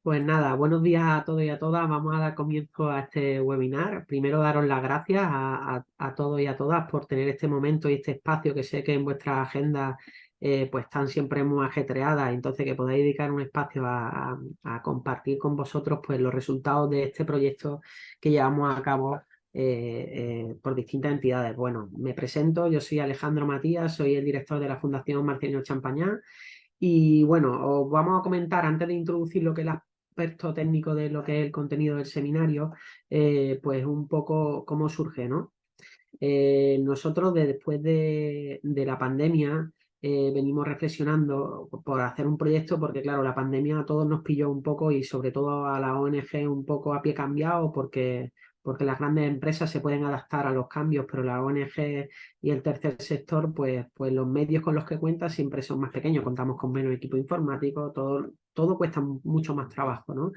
Pues nada, buenos días a todos y a todas. Vamos a dar comienzo a este webinar. Primero, daros las gracias a todos y a todas por tener este momento y este espacio que sé que en vuestra agenda pues están siempre muy ajetreadas, entonces que podáis dedicar un espacio a compartir con vosotros pues los resultados de este proyecto que llevamos a cabo por distintas entidades. Bueno, me presento, yo soy Alejandro Matías, soy el director de la Fundación Marcelino Champañá. Y bueno, os vamos a comentar antes de introducir lo que es el aspecto técnico de lo que es el contenido del seminario, pues un poco cómo surge, ¿no? Nosotros después de la pandemia venimos reflexionando por hacer un proyecto porque claro, la pandemia a todos nos pilló un poco y sobre todo a la ONG un poco a pie cambiado porque las grandes empresas se pueden adaptar a los cambios, pero la ONG y el tercer sector, pues los medios con los que cuentan siempre son más pequeños, contamos con menos equipo informático, todo cuesta mucho más trabajo, ¿no?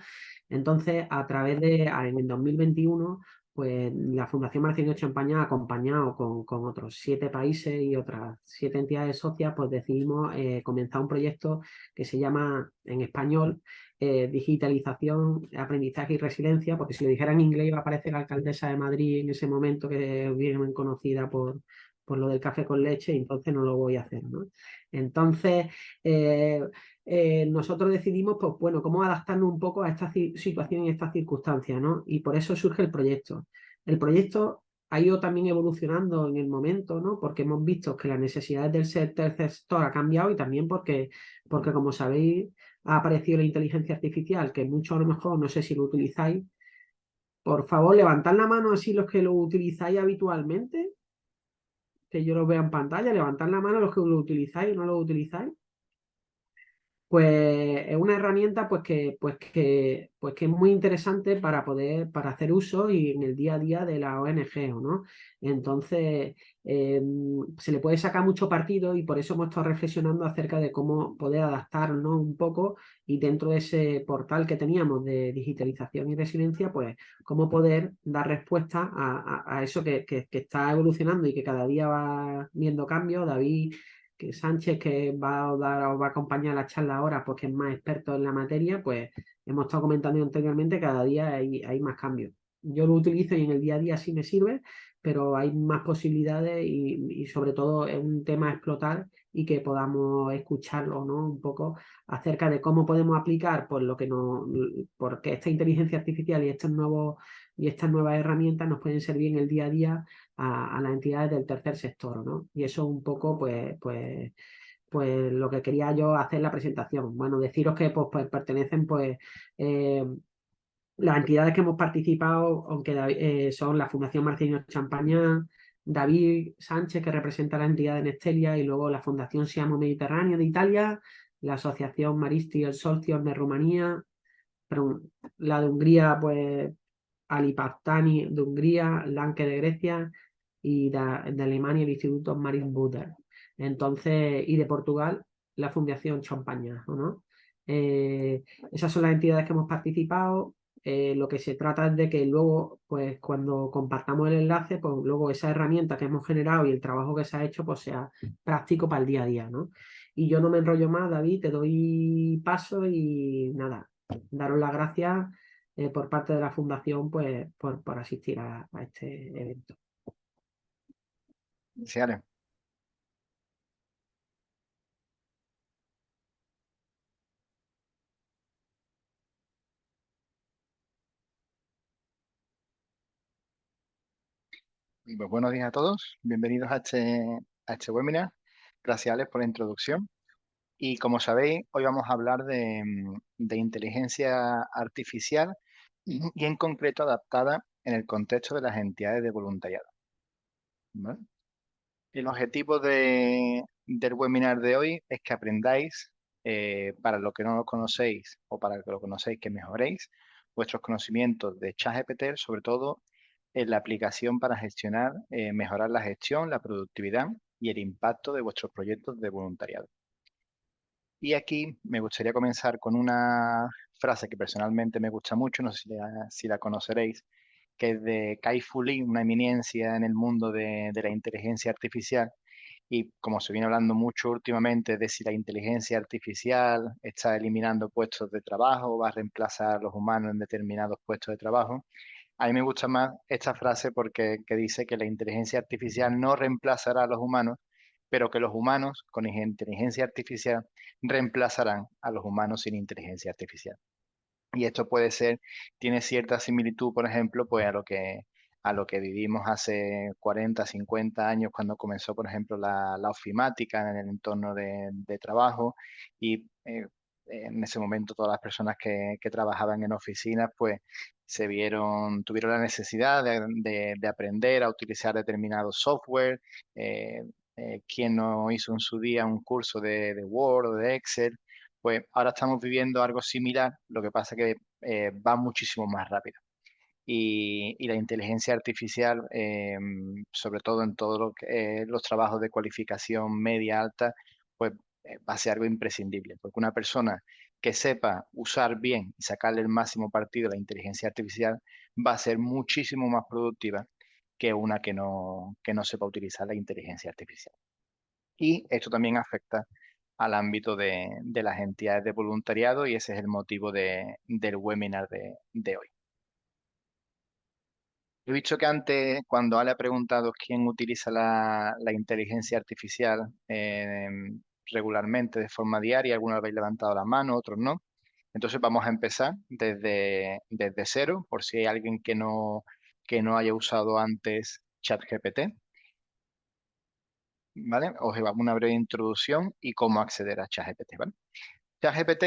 Entonces, en el 2021 pues la Fundación Marcelino Champañá, acompañado con otros 7 países y otras 7 entidades socias, pues decidimos comenzar un proyecto que se llama en español Digitalización, Aprendizaje y Resiliencia, porque si lo dijera en inglés iba a aparecer la alcaldesa de Madrid en ese momento, que es bien conocida por lo del café con leche, y entonces no lo voy a hacer, ¿no? Entonces, eh, nosotros decidimos, pues bueno, cómo adaptarnos un poco a esta situación y estas circunstancias, ¿no? Y por eso surge el proyecto. El proyecto ha ido también evolucionando en el momento, ¿no? Porque hemos visto que las necesidades del tercer sector ha cambiado y también porque como sabéis, ha aparecido la inteligencia artificial, que mucho a lo mejor no sé si lo utilizáis. Por favor, levantad la mano así los que lo utilizáis habitualmente, que yo lo vea en pantalla, levantad la mano los que lo utilizáis o no lo utilizáis. Pues es una herramienta pues que es muy interesante para hacer uso y en el día a día de la ONG, ¿no? Entonces, se le puede sacar mucho partido y por eso hemos estado reflexionando acerca de cómo poder adaptarnos un poco y dentro de ese portal que teníamos de digitalización y resiliencia, pues cómo poder dar respuesta a eso que está evolucionando y que cada día va viendo cambios. David que Sánchez, que os va a acompañar a la charla ahora, porque es más experto en la materia, pues hemos estado comentando anteriormente, cada día hay más cambios. Yo lo utilizo y en el día a día sí me sirve, pero hay más posibilidades y sobre todo es un tema a explotar y que podamos escucharlo, ¿no? Un poco acerca de cómo podemos aplicar pues, lo que porque esta inteligencia artificial y estas nuevas herramientas nos pueden servir en el día a día a las entidades del tercer sector, ¿no? Y eso un poco, pues lo que quería yo hacer la presentación. Bueno, deciros que pues pertenecen, eh, las entidades que hemos participado, aunque son la Fundación Marcelino Champañá, David Sánchez, que representa la entidad de Nestelia, y luego la Fundación Siamo Mediterráneo de Italia, la Asociación Maristi El Solcios de Rumanía, perdón, la de Hungría, pues Alipastani de Hungría, Lanke de Grecia y de Alemania el Instituto Marin Buder. Entonces, y de Portugal, la Fundación Champaña, ¿no? Esas son las entidades que hemos participado. Lo que se trata es de que luego, pues cuando compartamos el enlace, pues luego esa herramienta que hemos generado y el trabajo que se ha hecho, pues sea práctico para el día a día, ¿no? Y yo no me enrollo más, David, te doy paso y nada, daros las gracias por parte de la Fundación pues, por asistir a este evento. Sí, Ale. Y pues buenos días a todos, bienvenidos a este webinar. Gracias, Alex, por la introducción. Y como sabéis, hoy vamos a hablar de inteligencia artificial y en concreto adaptada en el contexto de las entidades de voluntariado, ¿vale? El objetivo del webinar de hoy es que aprendáis, para lo que no lo conocéis o para que lo conocéis, que mejoréis vuestros conocimientos de ChatGPT, sobre todo en la aplicación para gestionar, mejorar la gestión, la productividad y el impacto de vuestros proyectos de voluntariado. Y aquí me gustaría comenzar con una frase que personalmente me gusta mucho, no sé si la conoceréis, que es de Kai-Fu Lee, una eminencia en el mundo de la inteligencia artificial, y como se viene hablando mucho últimamente de si la inteligencia artificial está eliminando puestos de trabajo, va a reemplazar a los humanos en determinados puestos de trabajo, a mí me gusta más esta frase porque que dice que la inteligencia artificial no reemplazará a los humanos, pero que los humanos con inteligencia artificial reemplazarán a los humanos sin inteligencia artificial. Y esto puede ser, tiene cierta similitud, por ejemplo, pues a lo que vivimos hace 40, 50 años cuando comenzó, por ejemplo, la ofimática en el entorno de trabajo y en ese momento todas las personas que trabajaban en oficinas, pues tuvieron la necesidad de aprender a utilizar determinado software. eh, ¿Quién no hizo en su día un curso de Word o de Excel? Pues ahora estamos viviendo algo similar, lo que pasa que va muchísimo más rápido. Y la inteligencia artificial, sobre todo en todos los trabajos de cualificación media alta, pues va a ser algo imprescindible, porque una persona que sepa usar bien y sacarle el máximo partido a la inteligencia artificial va a ser muchísimo más productiva que una que no sepa utilizar la inteligencia artificial. Y esto también afecta al ámbito de las entidades de voluntariado y ese es el motivo del webinar de hoy. He visto que antes, cuando Ale ha preguntado quién utiliza la inteligencia artificial regularmente, de forma diaria, algunos habéis levantado la mano, otros no. Entonces vamos a empezar desde cero, por si hay alguien que no haya usado antes ChatGPT. ¿Vale? Os llevamos una breve introducción y cómo acceder a ChatGPT, ¿vale? ChatGPT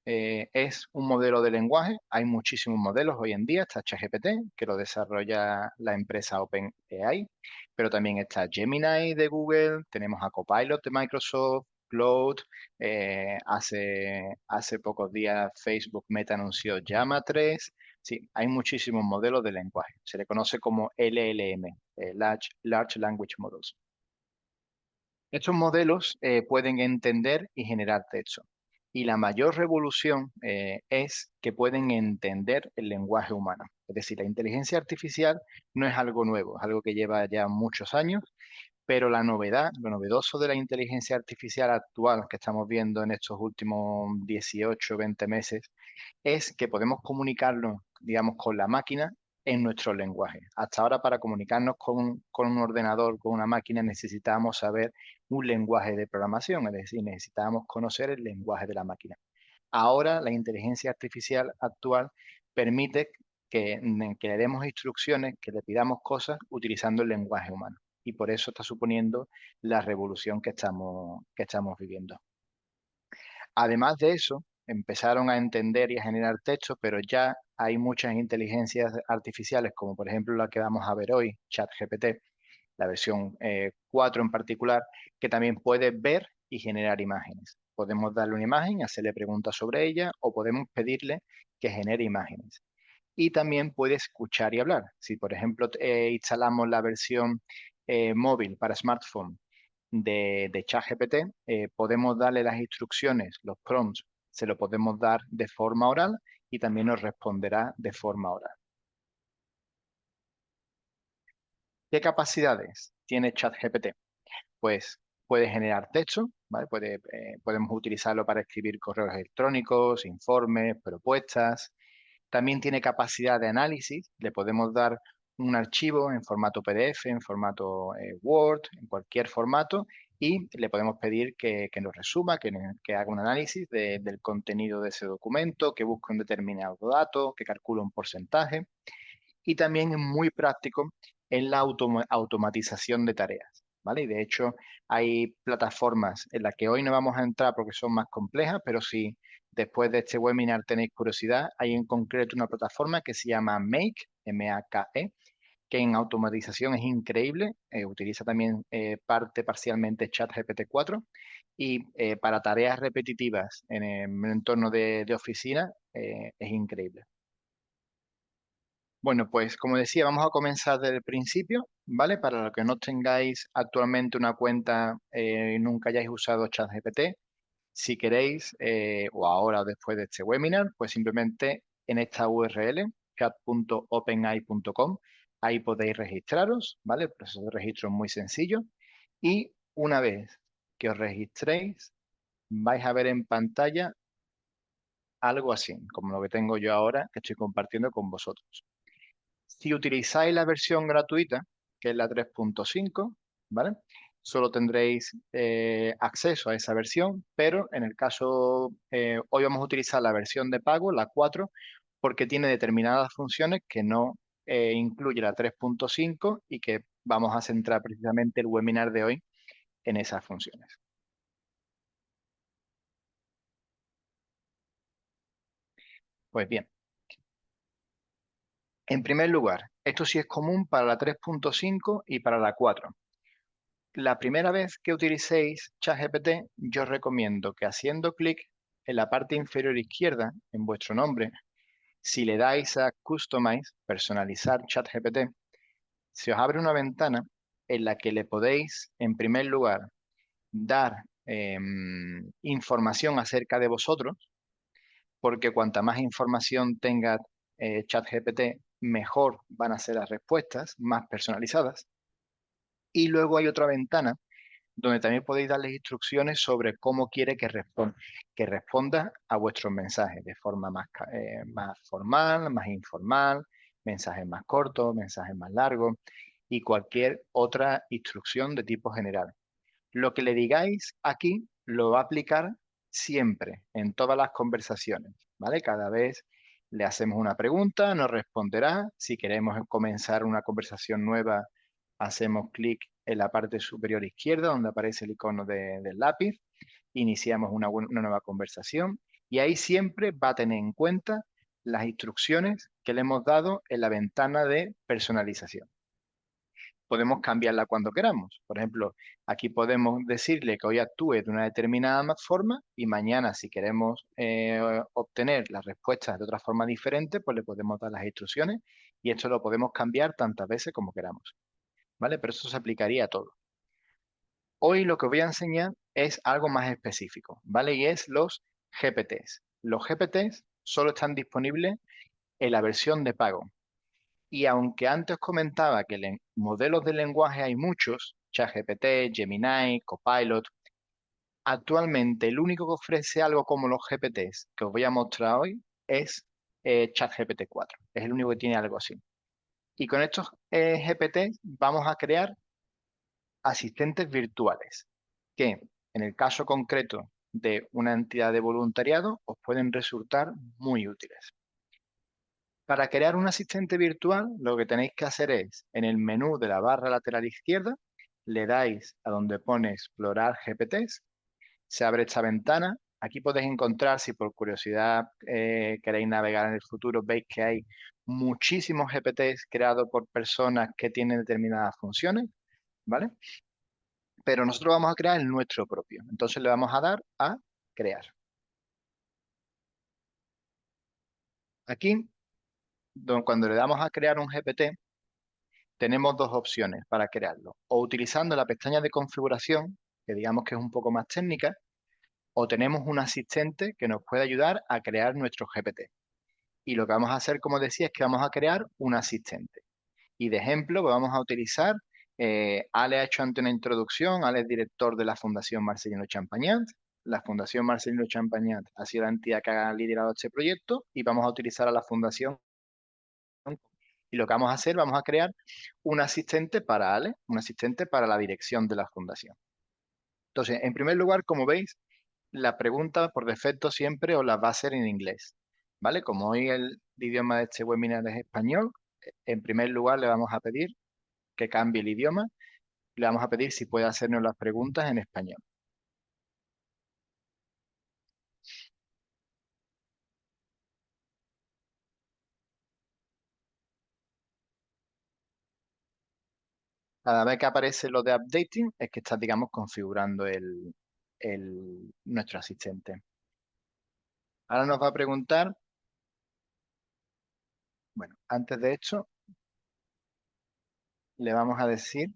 es un modelo de lenguaje. Hay muchísimos modelos hoy en día. Está ChatGPT, que lo desarrolla la empresa OpenAI, pero también está Gemini de Google, tenemos a Copilot de Microsoft, Claude. Hace pocos días Facebook Meta anunció Llama 3. Sí, hay muchísimos modelos de lenguaje. Se le conoce como LLM, Large Language Models. Estos modelos pueden entender y generar texto. Y la mayor revolución es que pueden entender el lenguaje humano. Es decir, la inteligencia artificial no es algo nuevo, es algo que lleva ya muchos años, pero la novedad, lo novedoso de la inteligencia artificial actual que estamos viendo en estos últimos 18, 20 meses, es que podemos comunicarnos, digamos, con la máquina en nuestro lenguaje. Hasta ahora, para comunicarnos con un ordenador, con una máquina, necesitábamos saber un lenguaje de programación, es decir, necesitábamos conocer el lenguaje de la máquina. Ahora, la inteligencia artificial actual permite que le demos instrucciones, que le pidamos cosas utilizando el lenguaje humano. Y por eso está suponiendo la revolución que estamos viviendo. Además de eso, empezaron a entender y a generar textos, pero ya hay muchas inteligencias artificiales, como por ejemplo la que vamos a ver hoy, ChatGPT, la versión 4 en particular, que también puede ver y generar imágenes. Podemos darle una imagen, hacerle preguntas sobre ella o podemos pedirle que genere imágenes. Y también puede escuchar y hablar. Si, por ejemplo, instalamos la versión móvil para smartphone de ChatGPT, podemos darle las instrucciones, los prompts, se lo podemos dar de forma oral y también nos responderá de forma oral. ¿Qué capacidades tiene ChatGPT? Pues puede generar texto, ¿vale? Podemos utilizarlo para escribir correos electrónicos, informes, propuestas. También tiene capacidad de análisis, le podemos dar un archivo en formato PDF, en formato Word, en cualquier formato, y le podemos pedir que nos resuma, que haga un análisis del contenido de ese documento, que busque un determinado dato, que calcule un porcentaje. Y también es muy práctico en la automatización de tareas, ¿vale? Y de hecho hay plataformas en las que hoy no vamos a entrar porque son más complejas, pero si después de este webinar tenéis curiosidad, hay en concreto una plataforma que se llama Make, M-A-K-E, que en automatización es increíble, utiliza también parte parcialmente ChatGPT 4 y para tareas repetitivas en el entorno de oficina es increíble. Bueno, pues como decía, vamos a comenzar desde el principio, ¿vale? Para los que no tengáis actualmente una cuenta y nunca hayáis usado ChatGPT, si queréis, o ahora o después de este webinar, pues simplemente en esta URL, chat.openai.com, ahí podéis registraros, ¿vale? El proceso de registro es muy sencillo y una vez que os registréis, vais a ver en pantalla algo así, como lo que tengo yo ahora, que estoy compartiendo con vosotros. Si utilizáis la versión gratuita, que es la 3.5, ¿vale? Solo tendréis acceso a esa versión, pero en el caso, hoy vamos a utilizar la versión de pago, la 4, porque tiene determinadas funciones que no incluye la 3.5 y que vamos a centrar precisamente el webinar de hoy en esas funciones. Pues bien, en primer lugar, esto sí es común para la 3.5 y para la 4. La primera vez que utilicéis ChatGPT, yo os recomiendo que haciendo clic en la parte inferior izquierda, en vuestro nombre, si le dais a Customize, personalizar ChatGPT, se os abre una ventana en la que le podéis, en primer lugar, dar información acerca de vosotros, porque cuanta más información tenga ChatGPT, mejor van a ser las respuestas, más personalizadas. Y luego hay otra ventana donde también podéis darles instrucciones sobre cómo quiere que responda a vuestros mensajes de forma más formal, más informal, mensajes más cortos, mensajes más largos y cualquier otra instrucción de tipo general. Lo que le digáis aquí lo va a aplicar siempre, en todas las conversaciones, ¿vale? Cada vez le hacemos una pregunta, nos responderá. Si queremos comenzar una conversación nueva, hacemos clic en la parte superior izquierda donde aparece el icono del lápiz, iniciamos una nueva conversación y ahí siempre va a tener en cuenta las instrucciones que le hemos dado en la ventana de personalización. Podemos cambiarla cuando queramos. Por ejemplo, aquí podemos decirle que hoy actúe de una determinada forma y mañana, si queremos obtener las respuestas de otra forma diferente, pues le podemos dar las instrucciones y esto lo podemos cambiar tantas veces como queramos. ¿Vale? Pero eso se aplicaría a todo. Hoy lo que os voy a enseñar es algo más específico, ¿vale? Y es los GPTs. Los GPTs solo están disponibles en la versión de pago. Y aunque antes comentaba que modelos de lenguaje hay muchos, ChatGPT, Gemini, Copilot, actualmente el único que ofrece algo como los GPTs que os voy a mostrar hoy es ChatGPT 4. Es el único que tiene algo así. Y con estos GPTs vamos a crear asistentes virtuales que, en el caso concreto de una entidad de voluntariado, os pueden resultar muy útiles. Para crear un asistente virtual, lo que tenéis que hacer es, en el menú de la barra lateral izquierda, le dais a donde pone Explorar GPTs, se abre esta ventana. Aquí podéis encontrar, si por curiosidad queréis navegar en el futuro, veis que hay muchísimos GPTs creados por personas que tienen determinadas funciones, ¿vale? Pero nosotros vamos a crear el nuestro propio. Entonces le vamos a dar a crear. Aquí, cuando le damos a crear un GPT, tenemos dos opciones para crearlo. O utilizando la pestaña de configuración, que digamos que es un poco más técnica, o tenemos un asistente que nos puede ayudar a crear nuestro GPT. Y lo que vamos a hacer, como decía, es que vamos a crear un asistente. Y de ejemplo, pues vamos a utilizar, Ale ha hecho antes una introducción, Ale es director de la Fundación Marcelino Champagnat. La Fundación Marcelino Champagnat ha sido la entidad que ha liderado este proyecto y vamos a utilizar a la Fundación. Y lo que vamos a hacer, vamos a crear un asistente para Ale, un asistente para la dirección de la fundación. Entonces, en primer lugar, como veis, la pregunta por defecto siempre os la va a hacer en inglés, ¿vale? Como hoy el idioma de este webinar es español, en primer lugar le vamos a pedir que cambie el idioma, le vamos a pedir si puede hacernos las preguntas en español. Cada vez que aparece lo de updating es que estás, digamos, configurando nuestro asistente. Ahora nos va a preguntar, bueno, antes de esto, le vamos a decir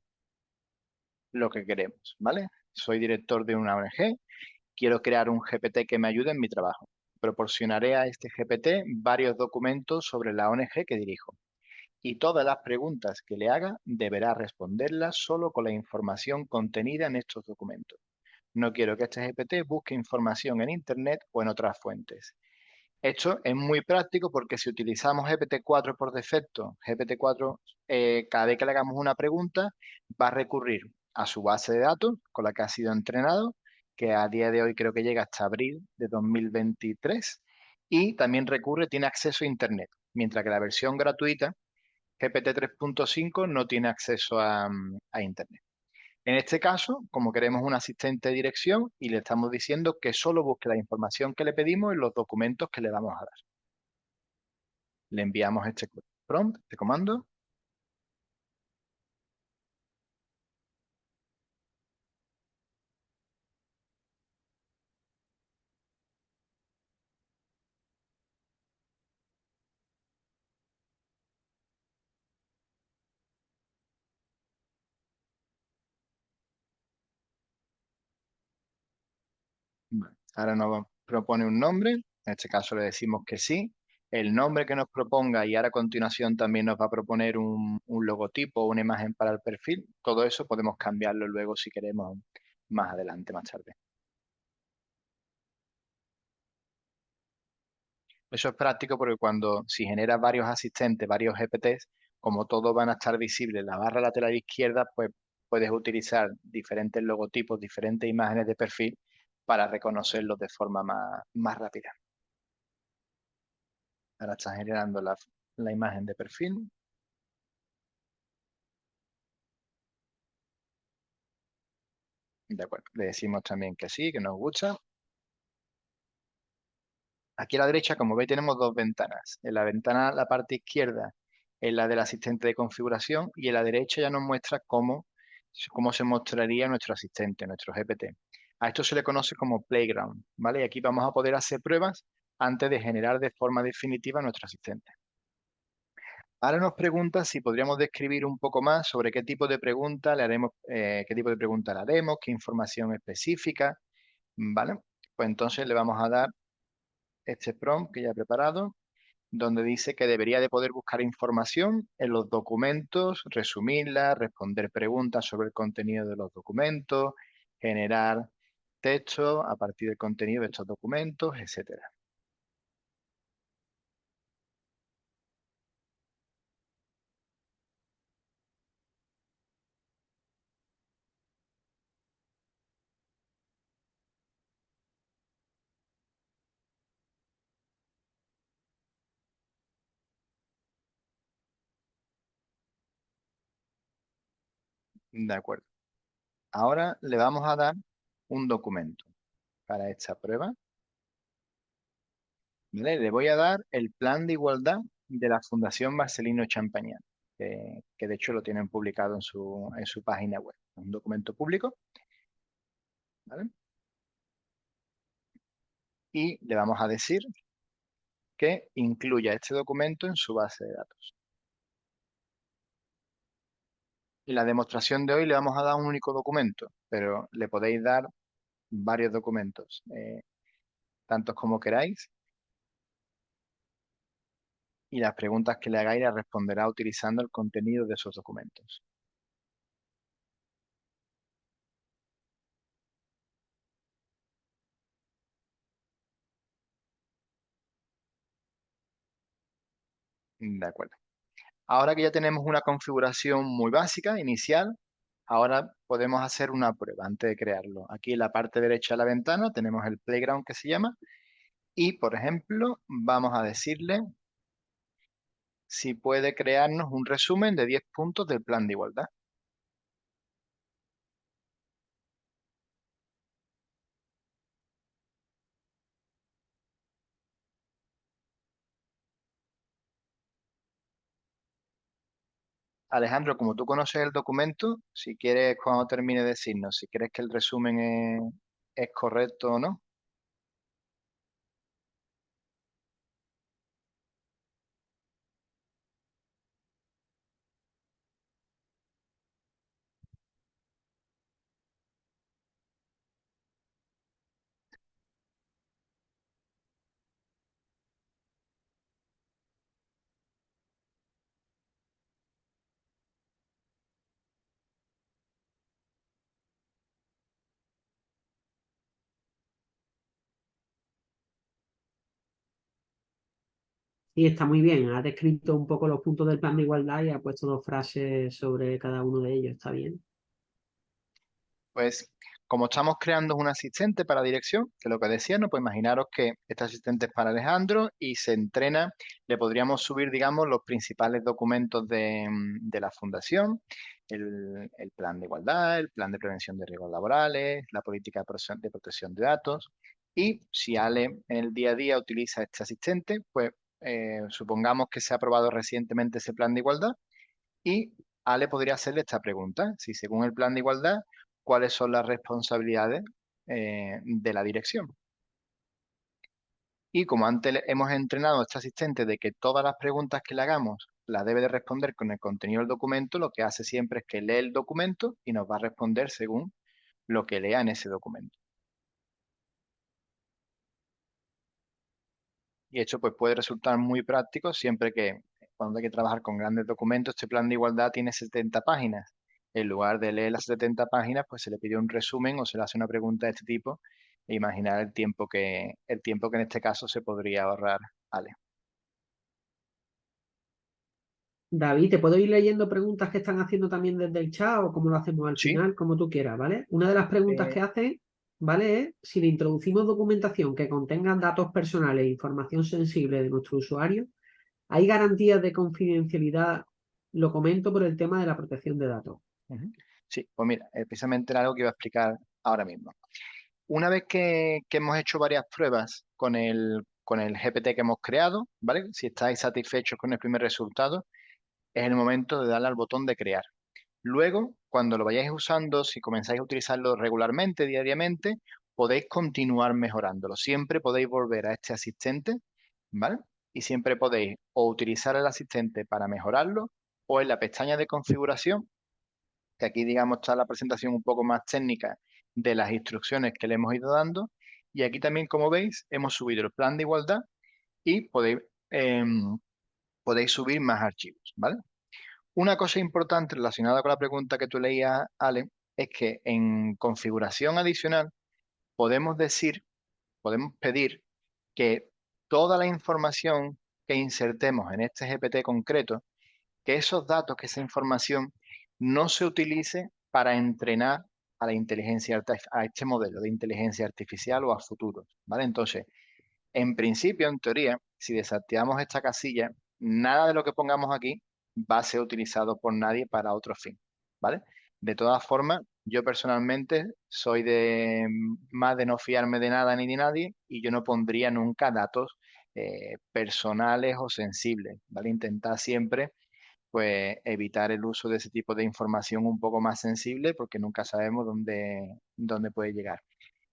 lo que queremos, ¿vale? Soy director de una ONG, quiero crear un GPT que me ayude en mi trabajo. Proporcionaré a este GPT varios documentos sobre la ONG que dirijo. y todas las preguntas que le haga deberá responderlas solo con la información contenida en estos documentos. No quiero que este GPT busque información en Internet o en otras fuentes. Esto es muy práctico porque si utilizamos GPT-4 por defecto, GPT-4 cada vez que le hagamos una pregunta va a recurrir a su base de datos con la que ha sido entrenado, que a día de hoy creo que llega hasta abril de 2023, y también tiene acceso a Internet, mientras que la versión gratuita, GPT 3.5, no tiene acceso a Internet. En este caso, como queremos un asistente de dirección y le estamos diciendo que solo busque la información que le pedimos en los documentos que le vamos a dar. Le enviamos este prompt, este comando. Vale. Ahora nos propone un nombre, en este caso le decimos que sí. El nombre que nos proponga y ahora a continuación también nos va a proponer un logotipo o una imagen para el perfil. Todo eso podemos cambiarlo luego si queremos más adelante, más tarde. Eso es práctico porque si generas varios asistentes, varios GPTs, como todos van a estar visibles en la barra lateral izquierda, pues puedes utilizar diferentes logotipos, diferentes imágenes de perfil para reconocerlos de forma más rápida. Ahora está generando la imagen de perfil. De acuerdo. Le decimos también que sí, que nos gusta. Aquí a la derecha, como veis, tenemos dos ventanas. En la ventana, la parte izquierda, es la del asistente de configuración y en la derecha ya nos muestra cómo se mostraría nuestro asistente, nuestro GPT. A esto se le conoce como Playground, ¿vale? Y aquí vamos a poder hacer pruebas antes de generar de forma definitiva nuestro asistente. Ahora nos pregunta si podríamos describir un poco más sobre qué tipo de pregunta le haremos, qué tipo de pregunta le haremos, qué información específica, ¿vale? Pues entonces le vamos a dar este prompt que ya he preparado, donde dice que debería de poder buscar información en los documentos, resumirla, responder preguntas sobre el contenido de los documentos, generar texto a partir del contenido de estos documentos, etcétera. De acuerdo. Ahora le vamos a dar un documento para esta prueba. ¿Vale? Le voy a dar el plan de igualdad de la Fundación Marcelino Champagnat, que de hecho lo tienen publicado en su página web. Es un documento público, ¿vale? Y le vamos a decir que incluya este documento en su base de datos. En la demostración de hoy le vamos a dar un único documento, pero le podéis dar varios documentos, tantos como queráis, y las preguntas que le hagáis las responderá utilizando el contenido de esos documentos. De acuerdo. Ahora que ya tenemos una configuración muy básica, inicial, ahora podemos hacer una prueba antes de crearlo. Aquí en la parte derecha de la ventana tenemos el playground que se llama y, por ejemplo, vamos a decirle si puede crearnos un resumen de 10 puntos del plan de igualdad. Alejandro, como tú conoces el documento, si quieres, cuando termine, decirnos si crees que el resumen es correcto o no. Sí, está muy bien. Ha descrito un poco los puntos del plan de igualdad y ha puesto dos frases sobre cada uno de ellos. Está bien. Pues como estamos creando un asistente para dirección, que es lo que decía, ¿no? Pues imaginaros que este asistente es para Alejandro y se entrena, le podríamos subir, digamos, los principales documentos de la fundación, el plan de igualdad, el plan de prevención de riesgos laborales, la política de protección de datos. Y si Ale en el día a día utiliza este asistente, pues supongamos que se ha aprobado recientemente ese plan de igualdad y Ale podría hacerle esta pregunta, si según el plan de igualdad, ¿cuáles son las responsabilidades de la dirección? Y como antes hemos entrenado a este asistente de que todas las preguntas que le hagamos las debe de responder con el contenido del documento, lo que hace siempre es que lee el documento y nos va a responder según lo que lea en ese documento. Y esto pues puede resultar muy práctico siempre que cuando hay que trabajar con grandes documentos, este plan de igualdad tiene 70 páginas. En lugar de leer las 70 páginas, pues se le pide un resumen o se le hace una pregunta de este tipo e imaginar el tiempo que en este caso se podría ahorrar, Ale. David, ¿te puedo ir leyendo preguntas que están haciendo también desde el chat o cómo lo hacemos al Sí, final? Como tú quieras, ¿vale? Una de las preguntas eh, que hacen, ¿vale? Es si le introducimos documentación que contenga datos personales e información sensible de nuestro usuario, ¿hay garantías de confidencialidad? Lo comento por el tema de la protección de datos. ujú. Sí, pues mira, precisamente era algo que iba a explicar ahora mismo. Una vez que hemos hecho varias pruebas con el GPT que hemos creado, ¿vale? Si estáis satisfechos con el primer resultado, es el momento de darle al botón de crear. Luego, cuando lo vayáis usando, si comenzáis a utilizarlo regularmente, diariamente, podéis continuar mejorándolo. Siempre podéis volver a este asistente, ¿vale? Y siempre podéis o utilizar el asistente para mejorarlo o en la pestaña de configuración, que aquí digamos está la presentación un poco más técnica de las instrucciones que le hemos ido dando. Y aquí también, como veis, hemos subido el plan de igualdad y podéis subir más archivos, ¿vale? Una cosa importante relacionada con la pregunta que tú leías, Ale, es que en configuración adicional podemos decir, podemos pedir que toda la información que insertemos en este GPT concreto, que esos datos, que esa información no se utilice para entrenar a la a este modelo de inteligencia artificial o a futuros, ¿vale? Entonces, en principio, en teoría, si desactivamos esta casilla, nada de lo que pongamos aquí va a ser utilizado por nadie para otro fin, ¿vale? De todas formas, yo personalmente soy de más de no fiarme de nada ni de nadie y yo no pondría nunca datos personales o sensibles, ¿vale? Intentar siempre pues evitar el uso de ese tipo de información un poco más sensible porque nunca sabemos dónde puede llegar.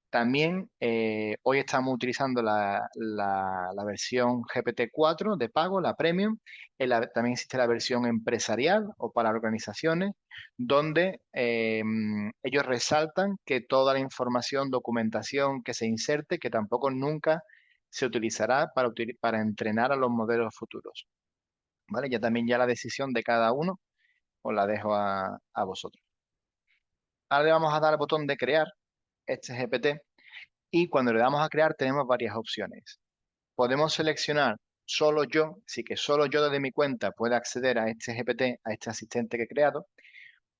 También hoy estamos utilizando la versión GPT-4 de pago, la Premium. También existe la versión empresarial o para organizaciones, donde ellos resaltan que toda la información, documentación que se inserte, que tampoco nunca se utilizará para entrenar a los modelos futuros. ¿Vale? Ya la decisión de cada uno os la dejo a vosotros. Ahora le vamos a dar al botón de crear este GPT. Y cuando le damos a crear tenemos varias opciones. Podemos seleccionar solo yo, así que solo yo desde mi cuenta pueda acceder a este GPT, a este asistente que he creado.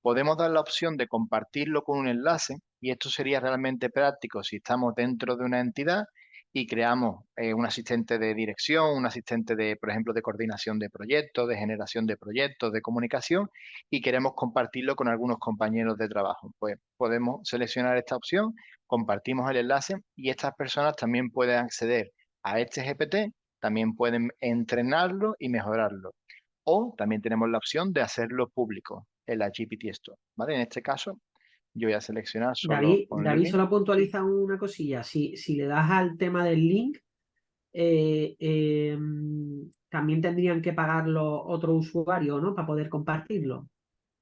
Podemos dar la opción de compartirlo con un enlace y esto sería realmente práctico si estamos dentro de una entidad y creamos un asistente de dirección, un asistente de, por ejemplo, de coordinación de proyectos, de generación de proyectos, de comunicación y queremos compartirlo con algunos compañeros de trabajo. Pues podemos seleccionar esta opción, compartimos el enlace y estas personas también pueden acceder a este GPT, también pueden entrenarlo y mejorarlo. O también tenemos la opción de hacerlo público en la GPT Store, ¿vale? En este caso, yo voy a seleccionar solo David, online. solo Sí, puntualiza una cosilla. Si le das al tema del link, también tendrían que pagarlo otro usuario, ¿no? Para poder compartirlo.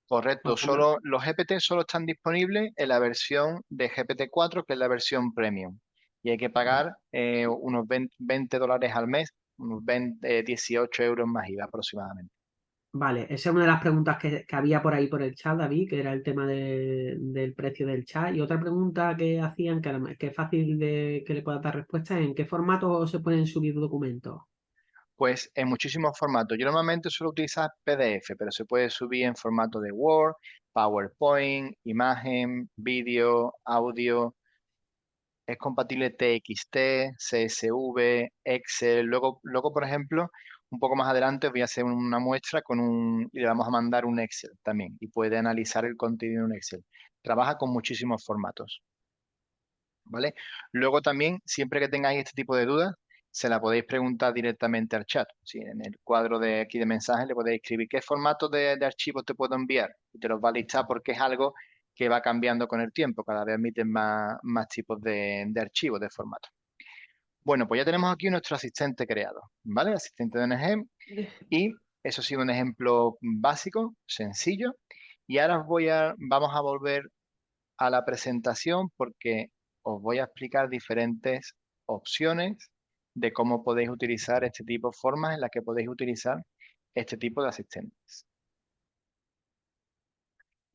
correcto. Como- Los GPT solo están disponibles en la versión de GPT-4, que es la versión premium. Y hay que pagar unos $20 al mes, unos 18 euros más IVA aproximadamente. Vale, esa es una de las preguntas que había por ahí por el chat, David, que era el tema del precio del chat. Y otra pregunta que hacían, que es fácil de que le pueda dar respuesta, ¿en qué formato se pueden subir documentos? Pues en muchísimos formatos. Yo normalmente suelo utilizar PDF, pero se puede subir en formato de Word, PowerPoint, imagen, vídeo, audio. Es compatible TXT, CSV, Excel. Luego, por ejemplo, un poco más adelante os voy a hacer una muestra y le vamos a mandar un Excel también y puede analizar el contenido en un Excel. Trabaja con muchísimos formatos. ¿Vale? Luego también, siempre que tengáis este tipo de dudas, se la podéis preguntar directamente al chat. Si en el cuadro de aquí de mensajes le podéis escribir qué formato de archivo te puedo enviar y te los va a listar porque es algo que va cambiando con el tiempo. Cada vez admiten más tipos de archivos, de formato. Bueno, pues ya tenemos aquí nuestro asistente creado, ¿vale? Asistente de ONG y eso ha sido un ejemplo básico, sencillo. Y ahora vamos a volver a la presentación porque os voy a explicar diferentes opciones de cómo podéis utilizar este tipo de formas en las que podéis utilizar este tipo de asistentes.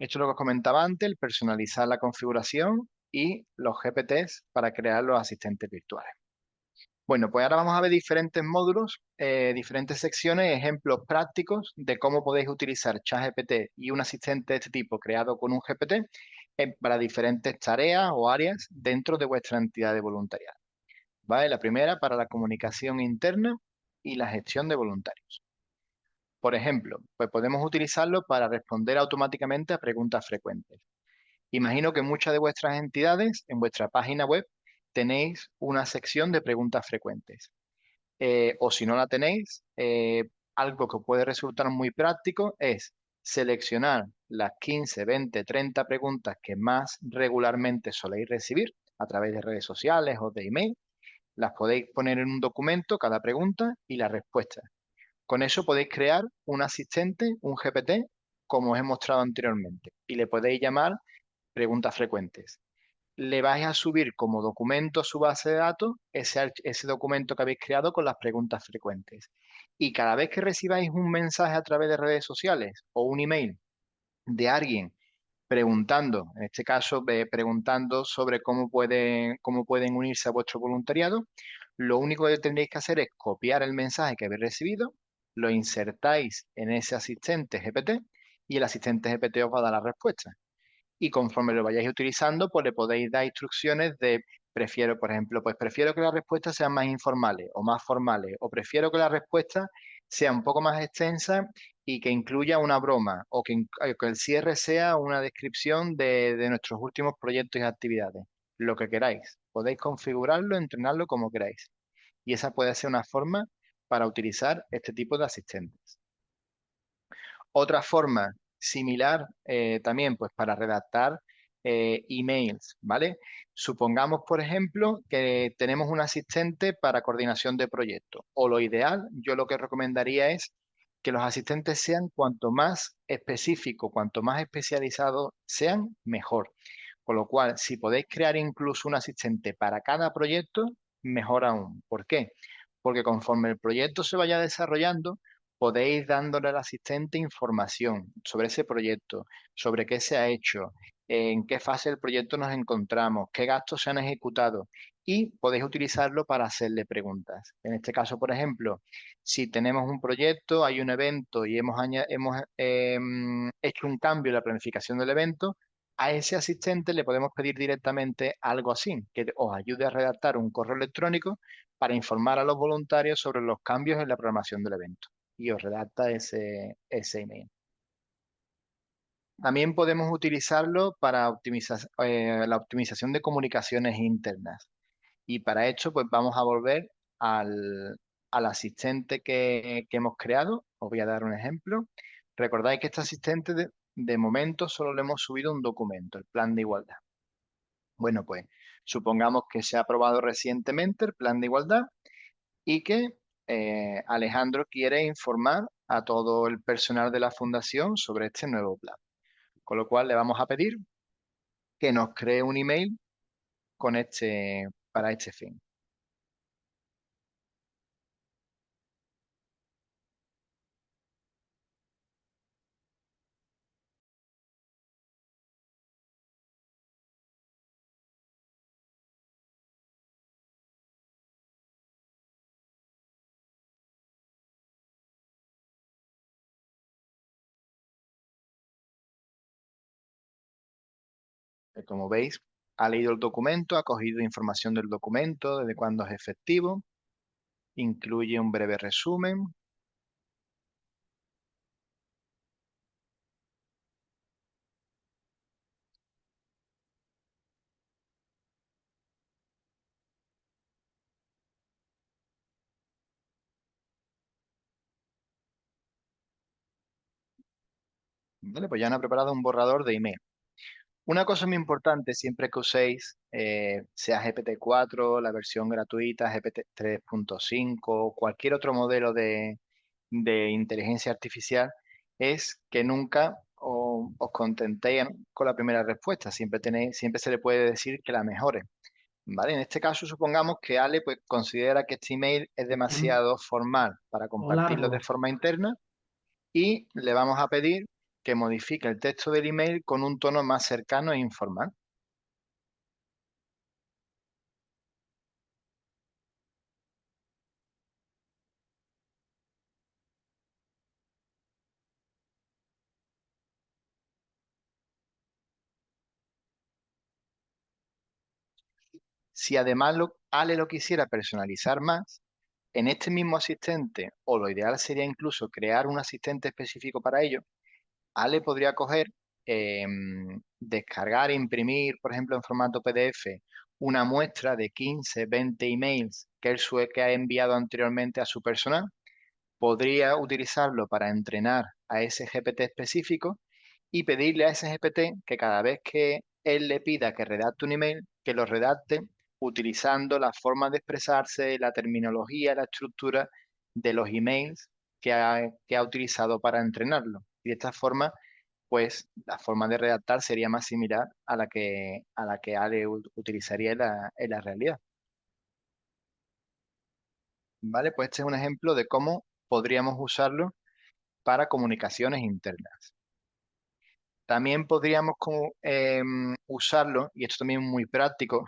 Esto es lo que os comentaba antes, el personalizar la configuración y los GPTs para crear los asistentes virtuales. Bueno, pues ahora vamos a ver diferentes módulos, diferentes secciones, ejemplos prácticos de cómo podéis utilizar ChatGPT y un asistente de este tipo creado con un GPT para diferentes tareas o áreas dentro de vuestra entidad de voluntariado. ¿Vale? La primera para la comunicación interna y la gestión de voluntarios. Por ejemplo, pues podemos utilizarlo para responder automáticamente a preguntas frecuentes. Imagino que en muchas de vuestras entidades, en vuestra página web, tenéis una sección de preguntas frecuentes. O si no la tenéis, algo que puede resultar muy práctico es seleccionar las 15, 20, 30 preguntas que más regularmente soléis recibir a través de redes sociales o de email. Las podéis poner en un documento, cada pregunta y la respuesta. Con eso podéis crear un asistente, un GPT, como os he mostrado anteriormente, y le podéis llamar preguntas frecuentes. Le vais a subir como documento a su base de datos ese documento que habéis creado con las preguntas frecuentes. Y cada vez que recibáis un mensaje a través de redes sociales o un email de alguien preguntando, en este caso preguntando sobre cómo pueden unirse a vuestro voluntariado, lo único que tendréis que hacer es copiar el mensaje que habéis recibido, lo insertáis en ese asistente GPT y el asistente GPT os va a dar la respuesta y conforme lo vayáis utilizando, pues le podéis dar instrucciones de prefiero, por ejemplo, pues prefiero que las respuestas sean más informales o más formales, o prefiero que la respuesta sea un poco más extensa y que incluya una broma, o que el cierre sea una descripción de nuestros últimos proyectos y actividades, lo que queráis. Podéis configurarlo, entrenarlo como queráis. Y esa puede ser una forma para utilizar este tipo de asistentes. Otra forma similar también, pues para redactar emails, ¿vale? Supongamos, por ejemplo, que tenemos un asistente para coordinación de proyectos. O lo ideal, yo lo que recomendaría es que los asistentes sean cuanto más específicos, cuanto más especializados sean, mejor. Con lo cual, si podéis crear incluso un asistente para cada proyecto, mejor aún. ¿Por qué? Porque conforme el proyecto se vaya desarrollando, podéis dándole al asistente información sobre ese proyecto, sobre qué se ha hecho, en qué fase del proyecto nos encontramos, qué gastos se han ejecutado y podéis utilizarlo para hacerle preguntas. En este caso, por ejemplo, si tenemos un proyecto, hay un evento y hemos hecho un cambio en la planificación del evento, a ese asistente le podemos pedir directamente algo así, que os ayude a redactar un correo electrónico para informar a los voluntarios sobre los cambios en la programación del evento y os redacta ese email. También podemos utilizarlo para la optimización de comunicaciones internas. Y para esto, pues vamos a volver al asistente que hemos creado. Os voy a dar un ejemplo. Recordáis que este asistente de momento solo le hemos subido un documento, el plan de igualdad. Bueno, pues supongamos que se ha aprobado recientemente el plan de igualdad y que Alejandro quiere informar a todo el personal de la fundación sobre este nuevo plan. Con lo cual le vamos a pedir que nos cree un email para este fin. Como veis, ha leído el documento, ha cogido información del documento, desde cuándo es efectivo, incluye un breve resumen. Vale, pues ya nos ha preparado un borrador de email. Una cosa muy importante siempre que uséis, sea GPT-4, la versión gratuita, GPT 3.5, cualquier otro modelo de inteligencia artificial, es que nunca os contentéis con la primera respuesta. Siempre se le puede decir que la mejore. ¿Vale? En este caso, supongamos que Ale pues, considera que este email es Em, demasiado formal para o compartirlo de largo. forma interna y le vamos a pedir que modifique el texto del email con un tono más cercano e informal. Si además Ale lo quisiera personalizar más, en este mismo asistente, o lo ideal sería incluso crear un asistente específico para ello, Ale podría coger, descargar e imprimir, por ejemplo, en formato PDF, una muestra de 15, 20 emails que ha enviado anteriormente a su personal. Podría utilizarlo para entrenar a ese GPT específico y pedirle a ese GPT que cada vez que él le pida que redacte un email, que lo redacte utilizando la forma de expresarse, la terminología, la estructura de los emails que ha utilizado para entrenarlo. Y de esta forma, pues la forma de redactar sería más similar a la que Ale utilizaría en la realidad. ¿Vale? Pues este es un ejemplo de cómo podríamos usarlo para comunicaciones internas. También podríamos usarlo, y esto también es muy práctico,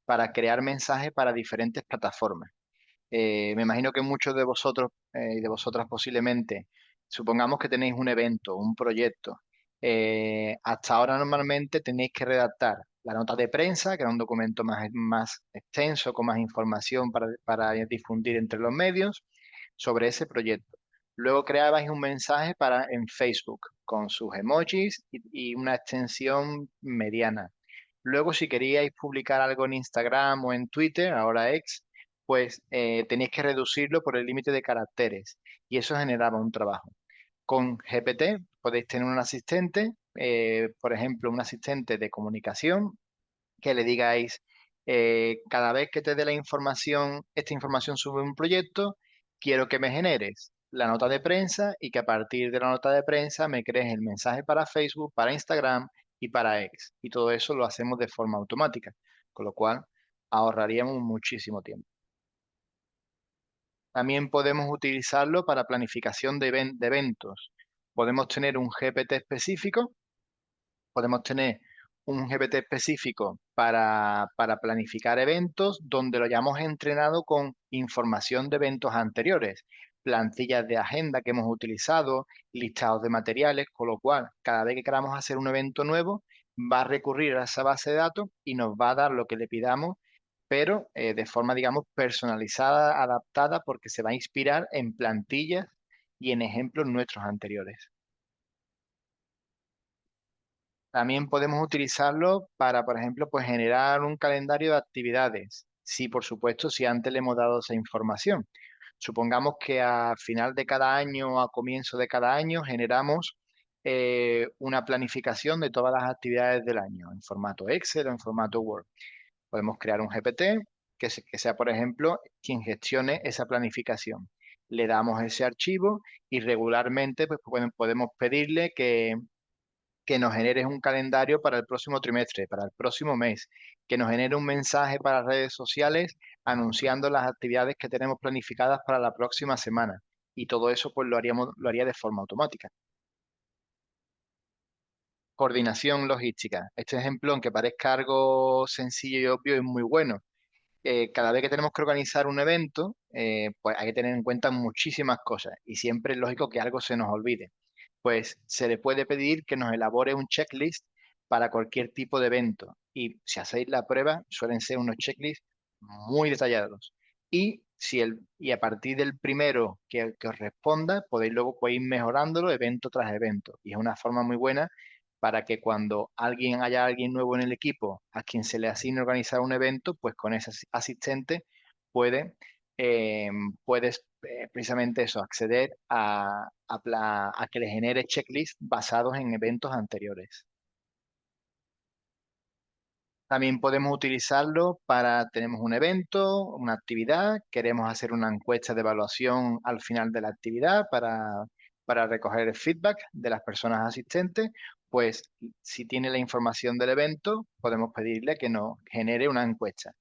para crear mensajes para diferentes plataformas. Me imagino que muchos de vosotros y de vosotras posiblemente, supongamos que tenéis un evento, un proyecto. Hasta ahora normalmente tenéis que redactar la nota de prensa, que era un documento más extenso, con más información para difundir entre los medios sobre ese proyecto. Luego creabais un mensaje en Facebook con sus emojis y una extensión mediana. Luego, si queríais publicar algo en Instagram o en Twitter, ahora X, pues tenéis que reducirlo por el límite de caracteres y eso generaba un trabajo. Con GPT podéis tener un asistente, por ejemplo, un asistente de comunicación que le digáis, cada vez que te dé la información, esta información sobre un proyecto, quiero que me generes la nota de prensa y que a partir de la nota de prensa me crees el mensaje para Facebook, para Instagram y para X. Y todo eso lo hacemos de forma automática, con lo cual ahorraríamos muchísimo tiempo. También podemos utilizarlo para planificación de eventos. Podemos tener un GPT específico, podemos tener un GPT específico para planificar eventos donde lo hayamos entrenado con información de eventos anteriores, plantillas de agenda que hemos utilizado, listados de materiales, con lo cual cada vez que queramos hacer un evento nuevo, va a recurrir a esa base de datos y nos va a dar lo que le pidamos, pero de forma, digamos, personalizada, adaptada, porque se va a inspirar en plantillas y en ejemplos nuestros anteriores. También podemos utilizarlo para, por ejemplo, pues generar un calendario de actividades. Sí, por supuesto, si antes le hemos dado esa información. Supongamos que a final de cada año o a comienzo de cada año generamos una planificación de todas las actividades del año en formato Excel o en formato Word. Podemos crear un GPT que sea, por ejemplo, quien gestione esa planificación. Le damos ese archivo y regularmente pues, podemos pedirle que nos generes un calendario para el próximo trimestre, para el próximo mes, que nos genere un mensaje para redes sociales anunciando las actividades que tenemos planificadas para la próxima semana. Y todo eso pues lo haría de forma automática. Coordinación logística. Este ejemplo, aunque parezca algo sencillo y obvio, es muy bueno. Cada vez que tenemos que organizar un evento, pues hay que tener en cuenta muchísimas cosas y siempre es lógico que algo se nos olvide. Pues se le puede pedir que nos elabore un checklist para cualquier tipo de evento. Y si hacéis la prueba, suelen ser unos checklists muy detallados. Y a partir del primero que os responda, podéis luego ir mejorándolo evento tras evento. Y es una forma muy buena para que cuando haya alguien nuevo en el equipo a quien se le asigne organizar un evento, pues con ese asistente puede, eh, puedes precisamente eso, acceder a que le genere checklists basados en eventos anteriores. También podemos utilizarlo tenemos un evento, una actividad, queremos hacer una encuesta de evaluación al final de la actividad para recoger el feedback de las personas asistentes, pues si tiene la información del evento, podemos pedirle que nos genere una encuesta.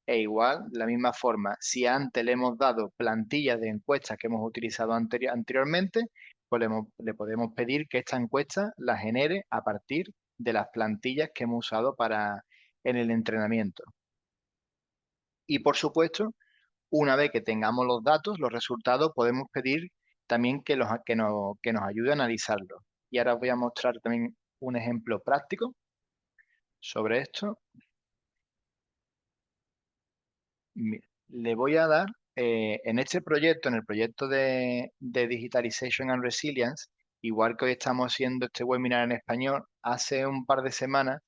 E igual, de la misma forma, si antes le hemos dado plantillas de encuestas que hemos utilizado anteriormente, pues le podemos pedir que esta encuesta la genere a partir de las plantillas que hemos usado en el entrenamiento. Y por supuesto, una vez que tengamos los datos, los resultados, podemos pedir también que nos ayude a analizarlos. Y ahora os voy a mostrar también un ejemplo práctico sobre esto. Mira, le voy a dar, en este proyecto, en el proyecto de Digitalization and Resilience, igual que hoy estamos haciendo este webinar en español, hace un par de semanas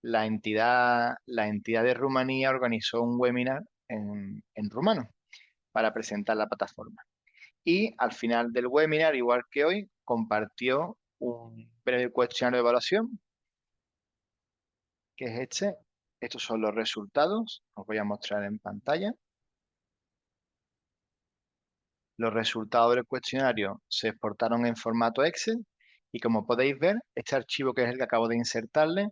la entidad de Rumanía organizó un webinar en rumano para presentar la plataforma. Y al final del webinar, igual que hoy, compartió un breve cuestionario de evaluación, que es este. Estos son los resultados. Os voy a mostrar en pantalla. Los resultados del cuestionario se exportaron en formato Excel y como podéis ver, este archivo que es el que acabo de insertarle,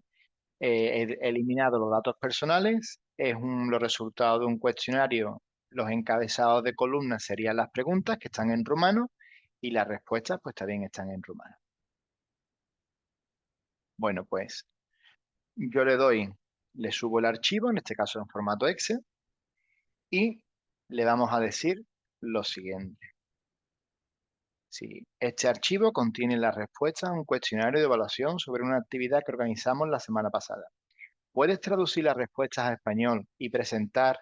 he eliminado los datos personales, los resultados de un cuestionario, los encabezados de columnas serían las preguntas que están en rumano y las respuestas pues también están en rumano. Bueno, pues yo le subo el archivo, en este caso en formato Excel, y le vamos a decir lo siguiente. Si este archivo contiene la respuesta a un cuestionario de evaluación sobre una actividad que organizamos la semana pasada. ¿Puedes traducir las respuestas a español y presentar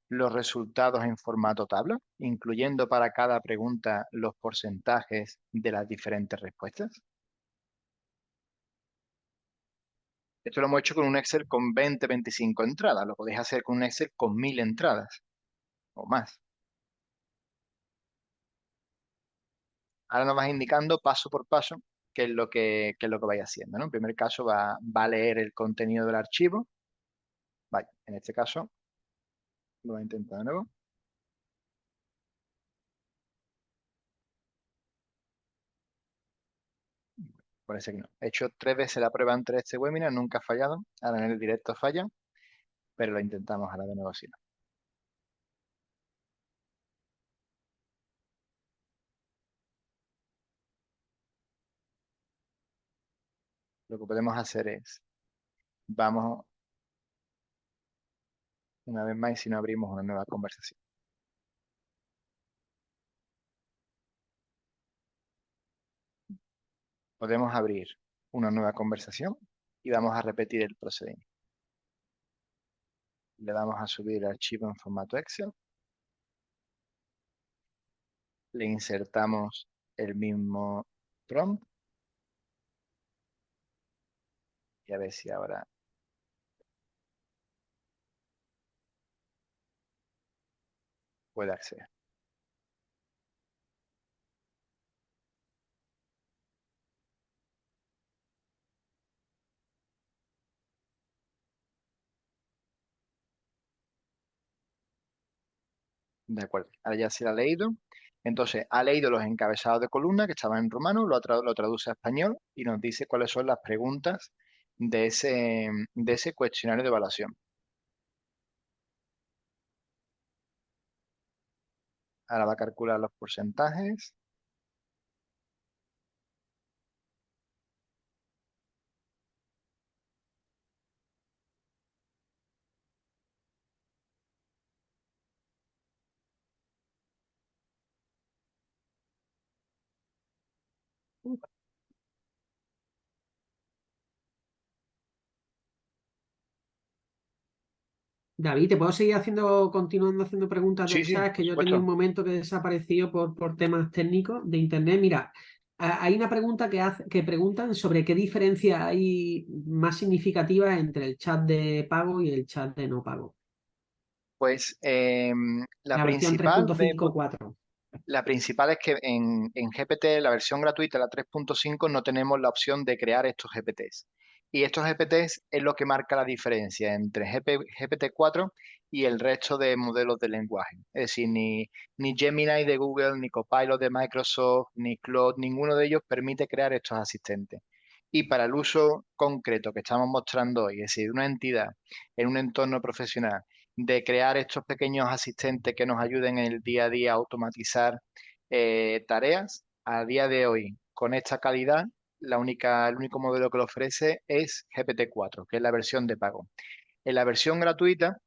los resultados en formato tabla, incluyendo para cada pregunta los porcentajes de las diferentes respuestas? Esto lo hemos hecho con un Excel con 20, 25 entradas. Lo podéis hacer con un Excel con 1000 entradas o más. Ahora nos vas indicando paso por paso qué es lo que vais haciendo, ¿no? En primer caso va a leer el contenido del archivo. Vale, en este caso lo voy a intentar de nuevo. Parece que no. He hecho 3 veces la prueba antes de este webinar, nunca ha fallado. Ahora en el directo falla, pero lo intentamos ahora de nuevo así. Lo que podemos hacer es, vamos una vez más y si no abrimos una nueva conversación. Podemos abrir una nueva conversación y vamos a repetir el procedimiento. Le vamos a subir el archivo en formato Excel. Le insertamos el mismo prompt y a ver si ahora puede acceder. De acuerdo. Ahora ya se lo ha leído. Entonces, ha leído los encabezados de columna que estaban en rumano, lo traduce a español y nos dice cuáles son las preguntas de ese cuestionario de evaluación. Ahora va a calcular los porcentajes. David, ¿te puedo seguir continuando haciendo preguntas Sí, del sí, chat? Es por que yo he tenido un supuesto. momento que he desaparecido por temas técnicos de internet. Mira, hay una pregunta que preguntan sobre qué diferencia hay más significativa entre el chat de pago y el chat de no pago. Pues la La versión principal vemos. 3.5.4. La principal es que en GPT, la versión gratuita, la 3.5, no tenemos la opción de crear estos GPTs. Y estos GPTs es lo que marca la diferencia entre GPT-4 y el resto de modelos de lenguaje. Es decir, ni Gemini de Google, ni Copilot de Microsoft, ni Claude, ninguno de ellos permite crear estos asistentes. Y para el uso concreto que estamos mostrando hoy, es decir, una entidad en un entorno profesional, de crear estos pequeños asistentes que nos ayuden en el día a día a automatizar tareas. A día de hoy, con esta calidad, el único modelo que lo ofrece es GPT-4, que es la versión de pago. En la versión gratuita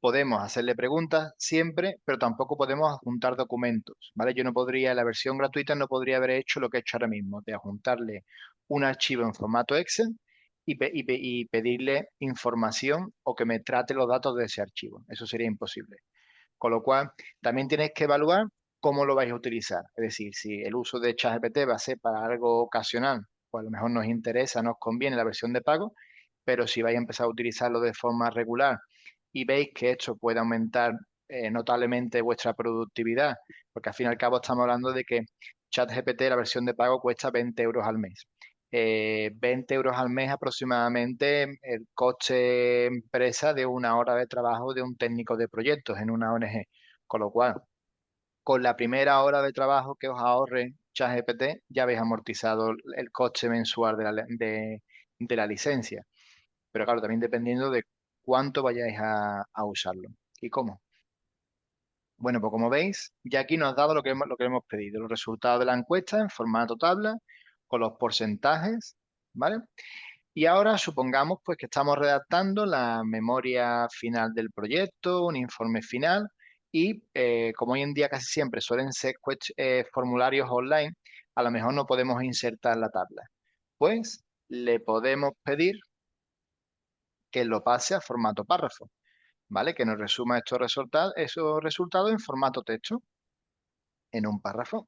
podemos hacerle preguntas siempre, pero tampoco podemos adjuntar documentos, ¿vale? Yo no podría, en la versión gratuita no podría haber hecho lo que he hecho ahora mismo, de adjuntarle un archivo en formato Excel y pedirle información o que me trate los datos de ese archivo. Eso sería imposible. Con lo cual, también tienes que evaluar cómo lo vais a utilizar. Es decir, si el uso de ChatGPT va a ser para algo ocasional, pues a lo mejor nos interesa, nos conviene la versión de pago, pero si vais a empezar a utilizarlo de forma regular y veis que esto puede aumentar notablemente vuestra productividad, porque al fin y al cabo estamos hablando de que ChatGPT, la versión de pago, cuesta 20 euros al mes. 20 euros al mes aproximadamente el coste empresa de una hora de trabajo de un técnico de proyectos en una ONG. Con lo cual, con la primera hora de trabajo que os ahorre ChatGPT, ya habéis amortizado el coste mensual de la licencia. Pero claro, también dependiendo de cuánto vayáis a usarlo y cómo. Bueno, pues como veis, ya aquí nos ha dado lo que hemos pedido, los resultados de la encuesta en formato tabla, con los porcentajes, ¿vale? Y ahora supongamos pues que estamos redactando la memoria final del proyecto, un informe final y como hoy en día casi siempre suelen ser formularios online, a lo mejor no podemos insertar la tabla. Pues le podemos pedir que lo pase a formato párrafo, ¿vale? Que nos resuma esos resultados en formato texto, en un párrafo.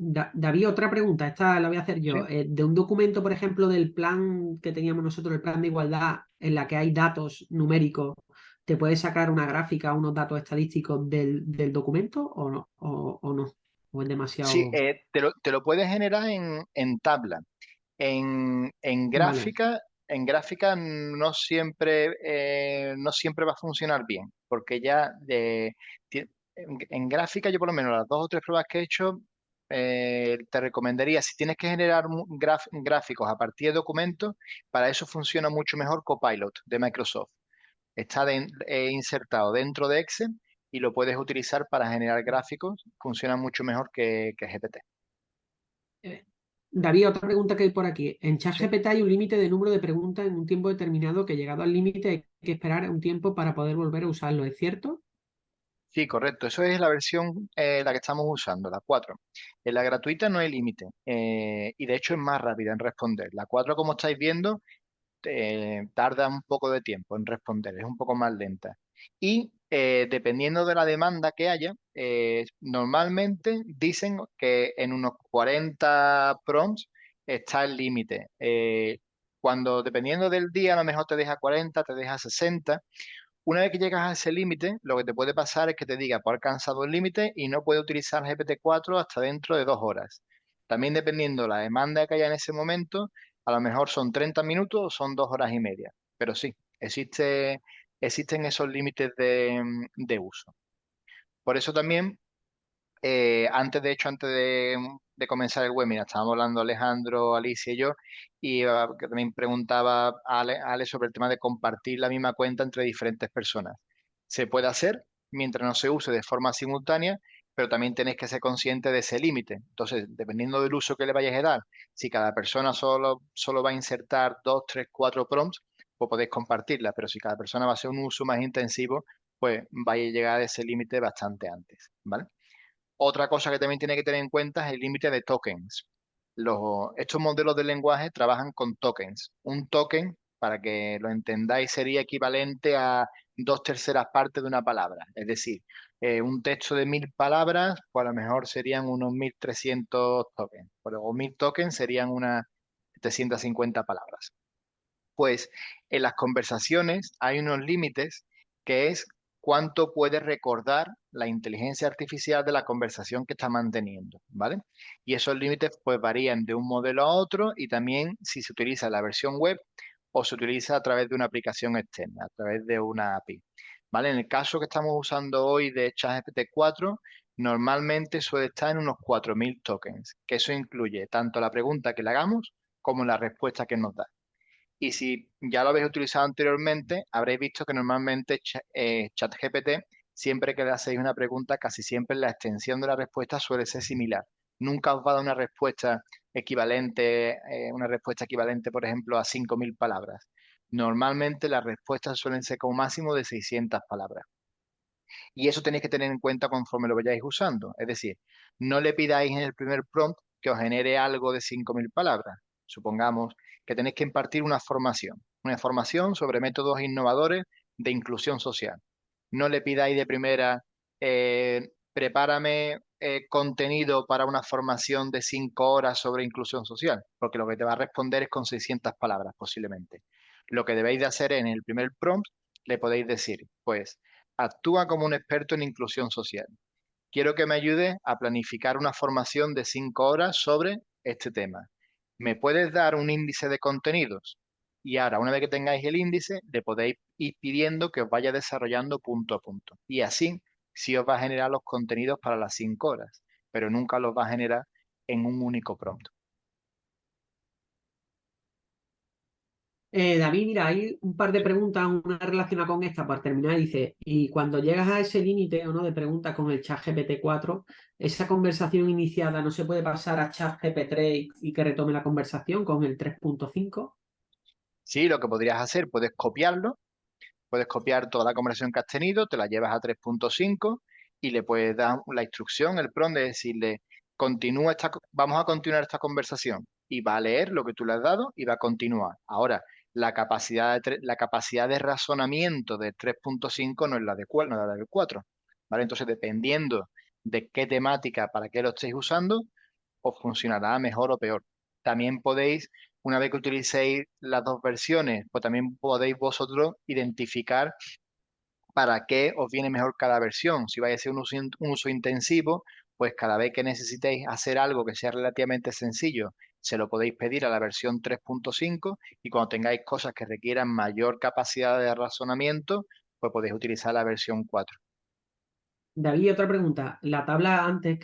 David, otra pregunta, esta la voy a hacer ¿Sí? yo. De un documento, por ejemplo, del plan que teníamos nosotros, el plan de igualdad, en la que hay datos numéricos, ¿te puedes sacar una gráfica, unos datos estadísticos del documento o no? O no? ¿O es Sí, demasiado? te lo puedes generar en tabla. Vale. En gráfica no siempre va a funcionar bien, porque en gráfica yo por lo menos las dos o tres pruebas que he hecho, te recomendaría, si tienes que generar gráficos a partir de documentos, para eso funciona mucho mejor Copilot de Microsoft. Está insertado dentro de Excel y lo puedes utilizar para generar gráficos, funciona mucho mejor que GPT. Eh, David, otra pregunta que hay por aquí. En ¿Sí? ChatGPT hay un límite de número de preguntas en un tiempo determinado que llegado al límite hay que esperar un tiempo para poder volver a usarlo, ¿es cierto? Sí, correcto. Eso es la versión la que estamos usando, la 4. En la gratuita no hay límite y de hecho es más rápida en responder. La 4, como estáis viendo, tarda un poco de tiempo en responder, es un poco más lenta. Y dependiendo de la demanda que haya, normalmente dicen que en unos 40 prompts está el límite. Cuando dependiendo del día, a lo mejor te deja 40, te deja 60. Una vez que llegas a ese límite, lo que te puede pasar es que te diga, pues alcanzado el límite y no puede utilizar GPT-4 hasta dentro de 2 horas. También dependiendo de la demanda que haya en ese momento, a lo mejor son 30 minutos o son 2 horas y media. Pero sí, existen esos límites de uso. Por eso también antes de comenzar el webinar, estábamos hablando Alejandro, Alicia y yo, y que también preguntaba a Ale sobre el tema de compartir la misma cuenta entre diferentes personas. Se puede hacer mientras no se use de forma simultánea, pero también tenéis que ser conscientes de ese límite. Entonces, dependiendo del uso que le vayáis a dar, si cada persona solo va a insertar 2, 3, 4 prompts, pues podéis compartirla, pero si cada persona va a hacer un uso más intensivo, pues vais a llegar a ese límite bastante antes, ¿vale? Otra cosa que también tiene que tener en cuenta es el límite de tokens. Estos modelos de lenguaje trabajan con tokens. Un token, para que lo entendáis, sería equivalente a 2/3 partes de una palabra. Es decir, un texto de 1000 palabras, pues a lo mejor serían unos 1300 tokens. O 1000 tokens serían unas 750 palabras. Pues en las conversaciones hay unos límites que es cuánto puede recordar la inteligencia artificial de la conversación que está manteniendo, ¿vale? Y esos límites pues varían de un modelo a otro y también si se utiliza la versión web o se utiliza a través de una aplicación externa, a través de una API, ¿vale? En el caso que estamos usando hoy de ChatGPT 4, normalmente suele estar en unos 4000 tokens, que eso incluye tanto la pregunta que le hagamos como la respuesta que nos da. Y si ya lo habéis utilizado anteriormente, habréis visto que normalmente ChatGPT, siempre que le hacéis una pregunta, casi siempre la extensión de la respuesta suele ser similar. Nunca os va a dar una respuesta equivalente, por ejemplo, a 5000 palabras. Normalmente las respuestas suelen ser como máximo de 600 palabras. Y eso tenéis que tener en cuenta conforme lo vayáis usando. Es decir, no le pidáis en el primer prompt que os genere algo de 5000 palabras. Supongamos que tenéis que impartir una formación sobre métodos innovadores de inclusión social. No le pidáis de primera, prepárame contenido para una formación de 5 horas sobre inclusión social, porque lo que te va a responder es con 600 palabras posiblemente. Lo que debéis de hacer en el primer prompt, le podéis decir, pues, actúa como un experto en inclusión social. Quiero que me ayude a planificar una formación de 5 horas sobre este tema. ¿Me puedes dar un índice de contenidos? Y ahora, una vez que tengáis el índice, le podéis ir pidiendo que os vaya desarrollando punto a punto. Y así, sí os va a generar los contenidos para las 5 horas, pero nunca los va a generar en un único prompt. David, mira, hay un par de preguntas, una relacionada con esta para terminar. Dice, y cuando llegas a ese límite o no de preguntas con el chat GPT-4, esa conversación iniciada no se puede pasar a chat GPT-3 y que retome la conversación con el 3.5. Sí, lo que podrías hacer, puedes copiar toda la conversación que has tenido, te la llevas a 3.5 y le puedes dar la instrucción, el prompt de decirle, vamos a continuar esta conversación. Y va a leer lo que tú le has dado y va a continuar. Ahora, la capacidad de razonamiento de 3.5 no es no es la del 4, ¿vale? Entonces, dependiendo de qué temática, para qué lo estéis usando, os funcionará mejor o peor. También podéis, una vez que utilicéis las dos versiones, pues también podéis vosotros identificar para qué os viene mejor cada versión. Si vais a hacer un uso intensivo, pues cada vez que necesitéis hacer algo que sea relativamente sencillo, se lo podéis pedir a la versión 3.5 y cuando tengáis cosas que requieran mayor capacidad de razonamiento, pues podéis utilizar la versión 4. David, otra pregunta. La tabla antes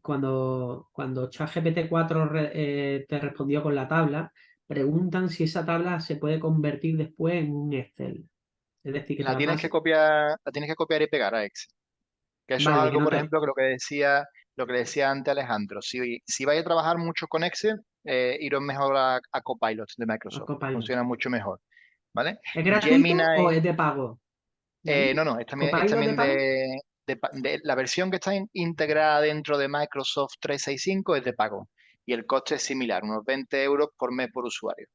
cuando ChatGPT 4 te respondió con la tabla, preguntan si esa tabla se puede convertir después en un Excel. Es decir, que te la pase. La tienes que copiar y pegar a Excel. Que eso es Vale, que algo, no por te. ejemplo, que lo que decía antes Alejandro. Si vais a trabajar mucho con Excel, iros mejor a Copilot de A Microsoft. Copilot. Funciona mucho mejor, ¿vale? ¿Es gratuito o Gemini, es de pago? David, no, es ¿Copilot de también pago? de la versión que está integrada dentro de Microsoft 365 es de pago. Y el coste es similar, unos 20 euros por mes por usuario.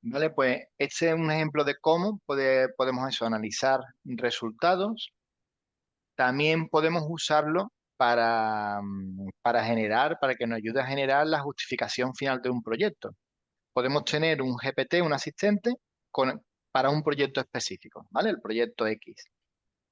¿Vale? Pues este es un ejemplo de cómo podemos eso, analizar resultados. También podemos usarlo para que nos ayude a generar la justificación final de un proyecto. Podemos tener un GPT, un asistente, para un proyecto específico, ¿vale? El proyecto X.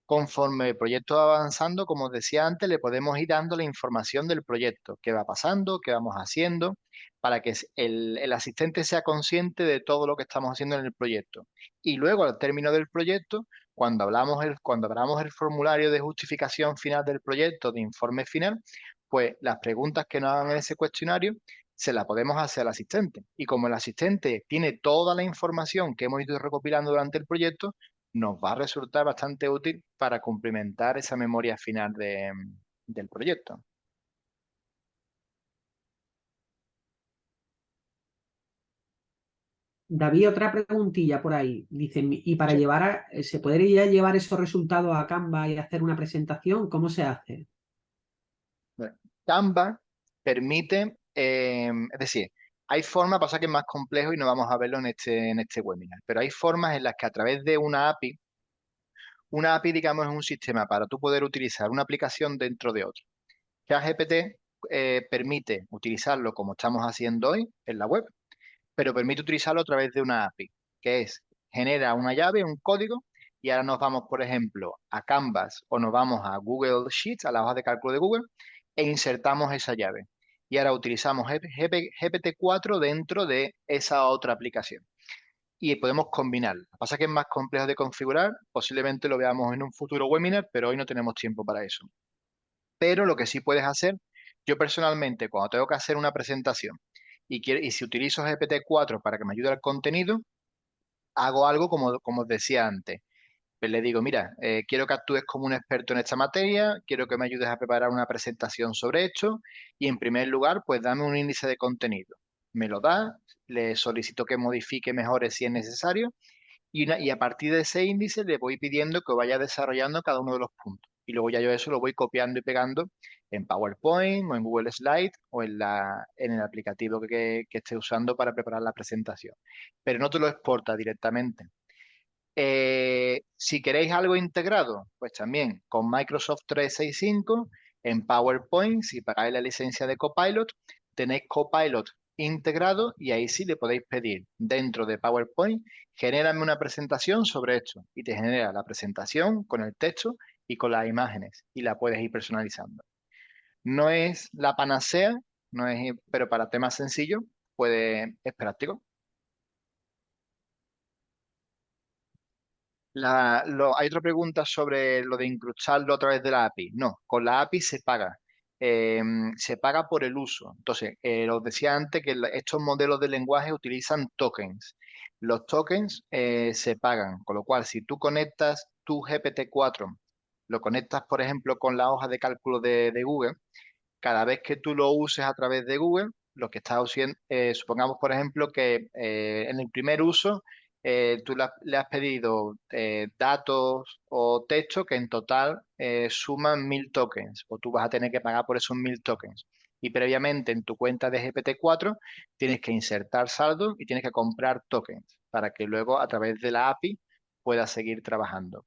Conforme el proyecto va avanzando, como os decía antes, le podemos ir dando la información del proyecto, qué va pasando, qué vamos haciendo, para que el asistente sea consciente de todo lo que estamos haciendo en el proyecto. Y luego, al término del proyecto, cuando abramos el formulario de justificación final del proyecto, de informe final, pues las preguntas que nos hagan en ese cuestionario se las podemos hacer al asistente. Y como el asistente tiene toda la información que hemos ido recopilando durante el proyecto, nos va a resultar bastante útil para cumplimentar esa memoria final del proyecto. David, otra preguntilla por ahí. Dice, y para Sí. ¿se podría llevar esos resultados a Canva y hacer una presentación? ¿Cómo se hace? Bueno, Canva permite, es decir, hay formas, pasa que es más complejo y no vamos a verlo en este webinar, pero hay formas en las que a través de una API, digamos, es un sistema para tú poder utilizar una aplicación dentro de otra. ChatGPT permite utilizarlo como estamos haciendo hoy en la web, pero permite utilizarlo a través de una API, que es, genera una llave, un código, y ahora nos vamos, por ejemplo, a Canvas o nos vamos a Google Sheets, a la hoja de cálculo de Google, e insertamos esa llave. Y ahora utilizamos GPT-4 dentro de esa otra aplicación. Y podemos combinarlo. Lo que pasa es que es más complejo de configurar, posiblemente lo veamos en un futuro webinar, pero hoy no tenemos tiempo para eso. Pero lo que sí puedes hacer, yo personalmente, cuando tengo que hacer una presentación y si utilizo GPT-4 para que me ayude al contenido, hago algo como os decía antes. Pues le digo, mira, quiero que actúes como un experto en esta materia, quiero que me ayudes a preparar una presentación sobre esto y en primer lugar, pues dame un índice de contenido. Me lo da, le solicito que modifique, mejore si es necesario y a partir de ese índice le voy pidiendo que vaya desarrollando cada uno de los puntos. Y luego ya yo eso lo voy copiando y pegando en PowerPoint o en Google Slide o en el aplicativo que esté usando para preparar la presentación. Pero no te lo exporta directamente. Si queréis algo integrado, pues también con Microsoft 365 en PowerPoint, si pagáis la licencia de Copilot, tenéis Copilot integrado y ahí sí le podéis pedir dentro de PowerPoint, genérame una presentación sobre esto y te genera la presentación con el texto y con las imágenes y la puedes ir personalizando. No es la panacea, no es, pero para temas sencillos es práctico. Hay otra pregunta sobre lo de incrustarlo a través de la API. No, con la API se paga. Se paga por el uso. Entonces, os decía antes que estos modelos de lenguaje utilizan tokens. Los tokens se pagan, con lo cual si tú conectas tu GPT-4, lo conectas, por ejemplo, con la hoja de cálculo de Google, cada vez que tú lo uses a través de Google, lo que estás haciendo, supongamos, por ejemplo, que en el primer uso tú le has pedido datos o texto que en total suman 1000 tokens, o tú vas a tener que pagar por esos 1000 tokens. Y previamente en tu cuenta de GPT-4 tienes que insertar saldo y tienes que comprar tokens para que luego a través de la API puedas seguir trabajando.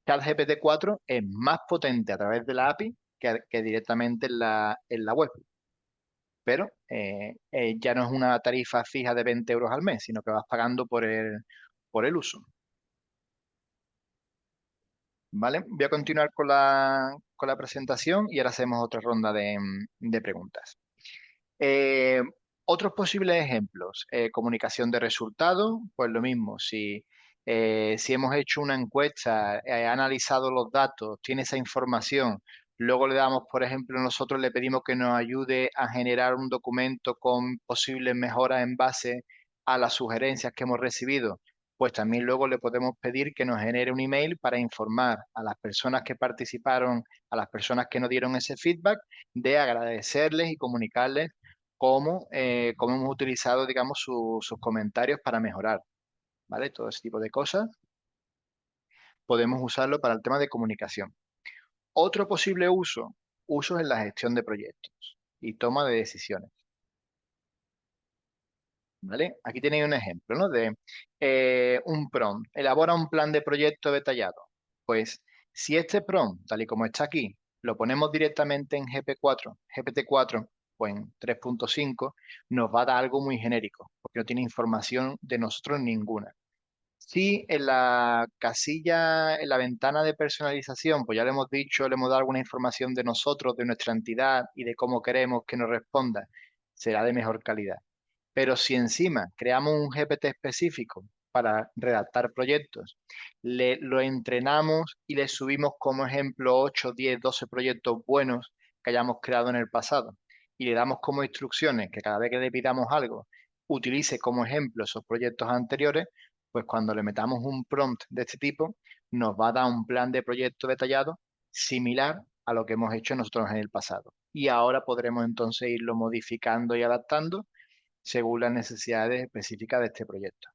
ChatGPT 4 es más potente a través de la API que directamente en la web, pero ya no es una tarifa fija de 20 euros al mes, sino que vas pagando por el uso. ¿Vale? Voy a continuar con la presentación y ahora hacemos otra ronda de preguntas. Eh, Otros posibles ejemplos, comunicación de resultados, pues lo mismo, si hemos hecho una encuesta, analizado los datos, tiene esa información, luego le damos, por ejemplo, nosotros le pedimos que nos ayude a generar un documento con posibles mejoras en base a las sugerencias que hemos recibido, pues también luego le podemos pedir que nos genere un email para informar a las personas que participaron, a las personas que nos dieron ese feedback, de agradecerles y comunicarles cómo hemos utilizado, digamos, sus comentarios para mejorar, ¿vale? Todo ese tipo de cosas podemos usarlo para el tema de comunicación. Otro posible uso es la gestión de proyectos y toma de decisiones, ¿vale? Aquí tenéis un ejemplo, ¿no? De un prompt, elabora un plan de proyecto detallado. Pues si este prompt, tal y como está aquí, lo ponemos directamente en GPT-4 o en 3.5, nos va a dar algo muy genérico, porque no tiene información de nosotros ninguna. Si en la casilla, en la ventana de personalización, pues ya le hemos dicho, le hemos dado alguna información de nosotros, de nuestra entidad y de cómo queremos que nos responda, será de mejor calidad. Pero si encima creamos un GPT específico para redactar proyectos, lo entrenamos y le subimos como ejemplo 8, 10, 12 proyectos buenos que hayamos creado en el pasado y le damos como instrucciones que cada vez que le pidamos algo, utilice como ejemplo esos proyectos anteriores, pues cuando le metamos un prompt de este tipo, nos va a dar un plan de proyecto detallado similar a lo que hemos hecho nosotros en el pasado. Y ahora podremos entonces irlo modificando y adaptando según las necesidades específicas de este proyecto.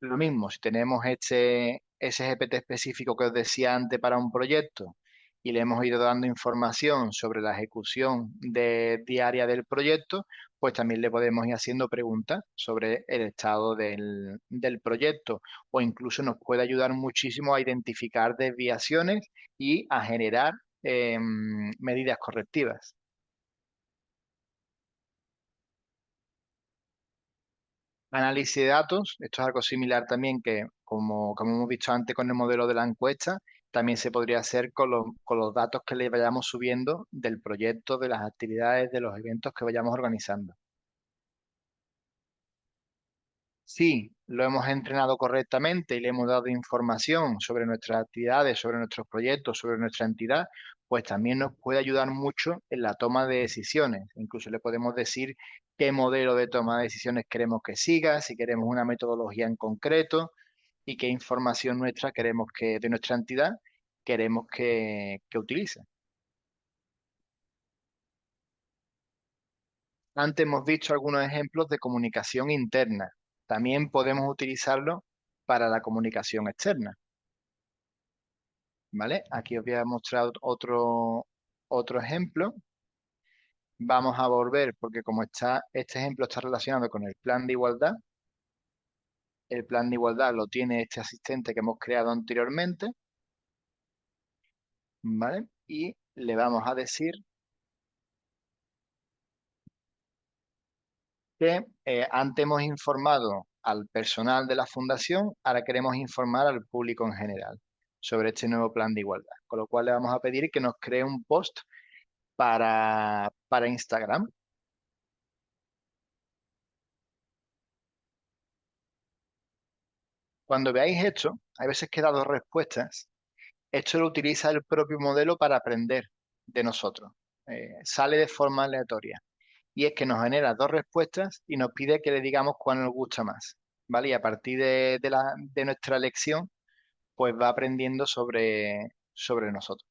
Lo mismo, si tenemos ese GPT específico que os decía antes para un proyecto y le hemos ido dando información sobre la ejecución diaria del proyecto, pues también le podemos ir haciendo preguntas sobre el estado del proyecto, o incluso nos puede ayudar muchísimo a identificar desviaciones y a generar medidas correctivas. Análisis de datos, esto es algo similar también que, como hemos visto antes con el modelo de la encuesta, también se podría hacer con los datos que le vayamos subiendo del proyecto, de las actividades, de los eventos que vayamos organizando. Si lo hemos entrenado correctamente y le hemos dado información sobre nuestras actividades, sobre nuestros proyectos, sobre nuestra entidad, pues también nos puede ayudar mucho en la toma de decisiones. Incluso le podemos decir qué modelo de toma de decisiones queremos que siga, si queremos una metodología en concreto y qué información nuestra queremos de nuestra entidad queremos que utilice. Antes hemos visto algunos ejemplos de comunicación interna. También podemos utilizarlo para la comunicación externa. ¿Vale? Aquí os voy a mostrar otro ejemplo. Vamos a volver, porque como este ejemplo está relacionado con el plan de igualdad, el plan de igualdad lo tiene este asistente que hemos creado anteriormente, ¿vale? Y le vamos a decir que antes hemos informado al personal de la fundación, ahora queremos informar al público en general sobre este nuevo plan de igualdad. Con lo cual le vamos a pedir que nos cree un post para Instagram. Cuando veáis esto, hay veces que da dos respuestas. Esto lo utiliza el propio modelo para aprender de nosotros. Sale de forma aleatoria. Y es que nos genera dos respuestas y nos pide que le digamos cuál nos gusta más. ¿Vale? Y a partir de nuestra elección, pues va aprendiendo sobre nosotros.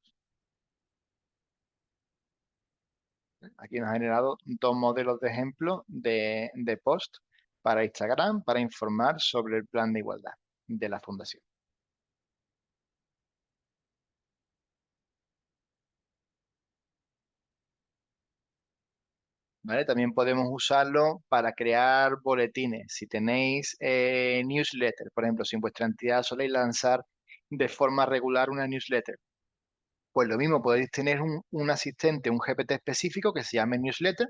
Aquí nos ha generado dos modelos de ejemplo de post para Instagram para informar sobre el plan de igualdad de la fundación. ¿Vale? También podemos usarlo para crear boletines. Si tenéis newsletter, por ejemplo, si en vuestra entidad soléis lanzar de forma regular una newsletter, pues lo mismo, podéis tener un asistente, un GPT específico que se llame newsletter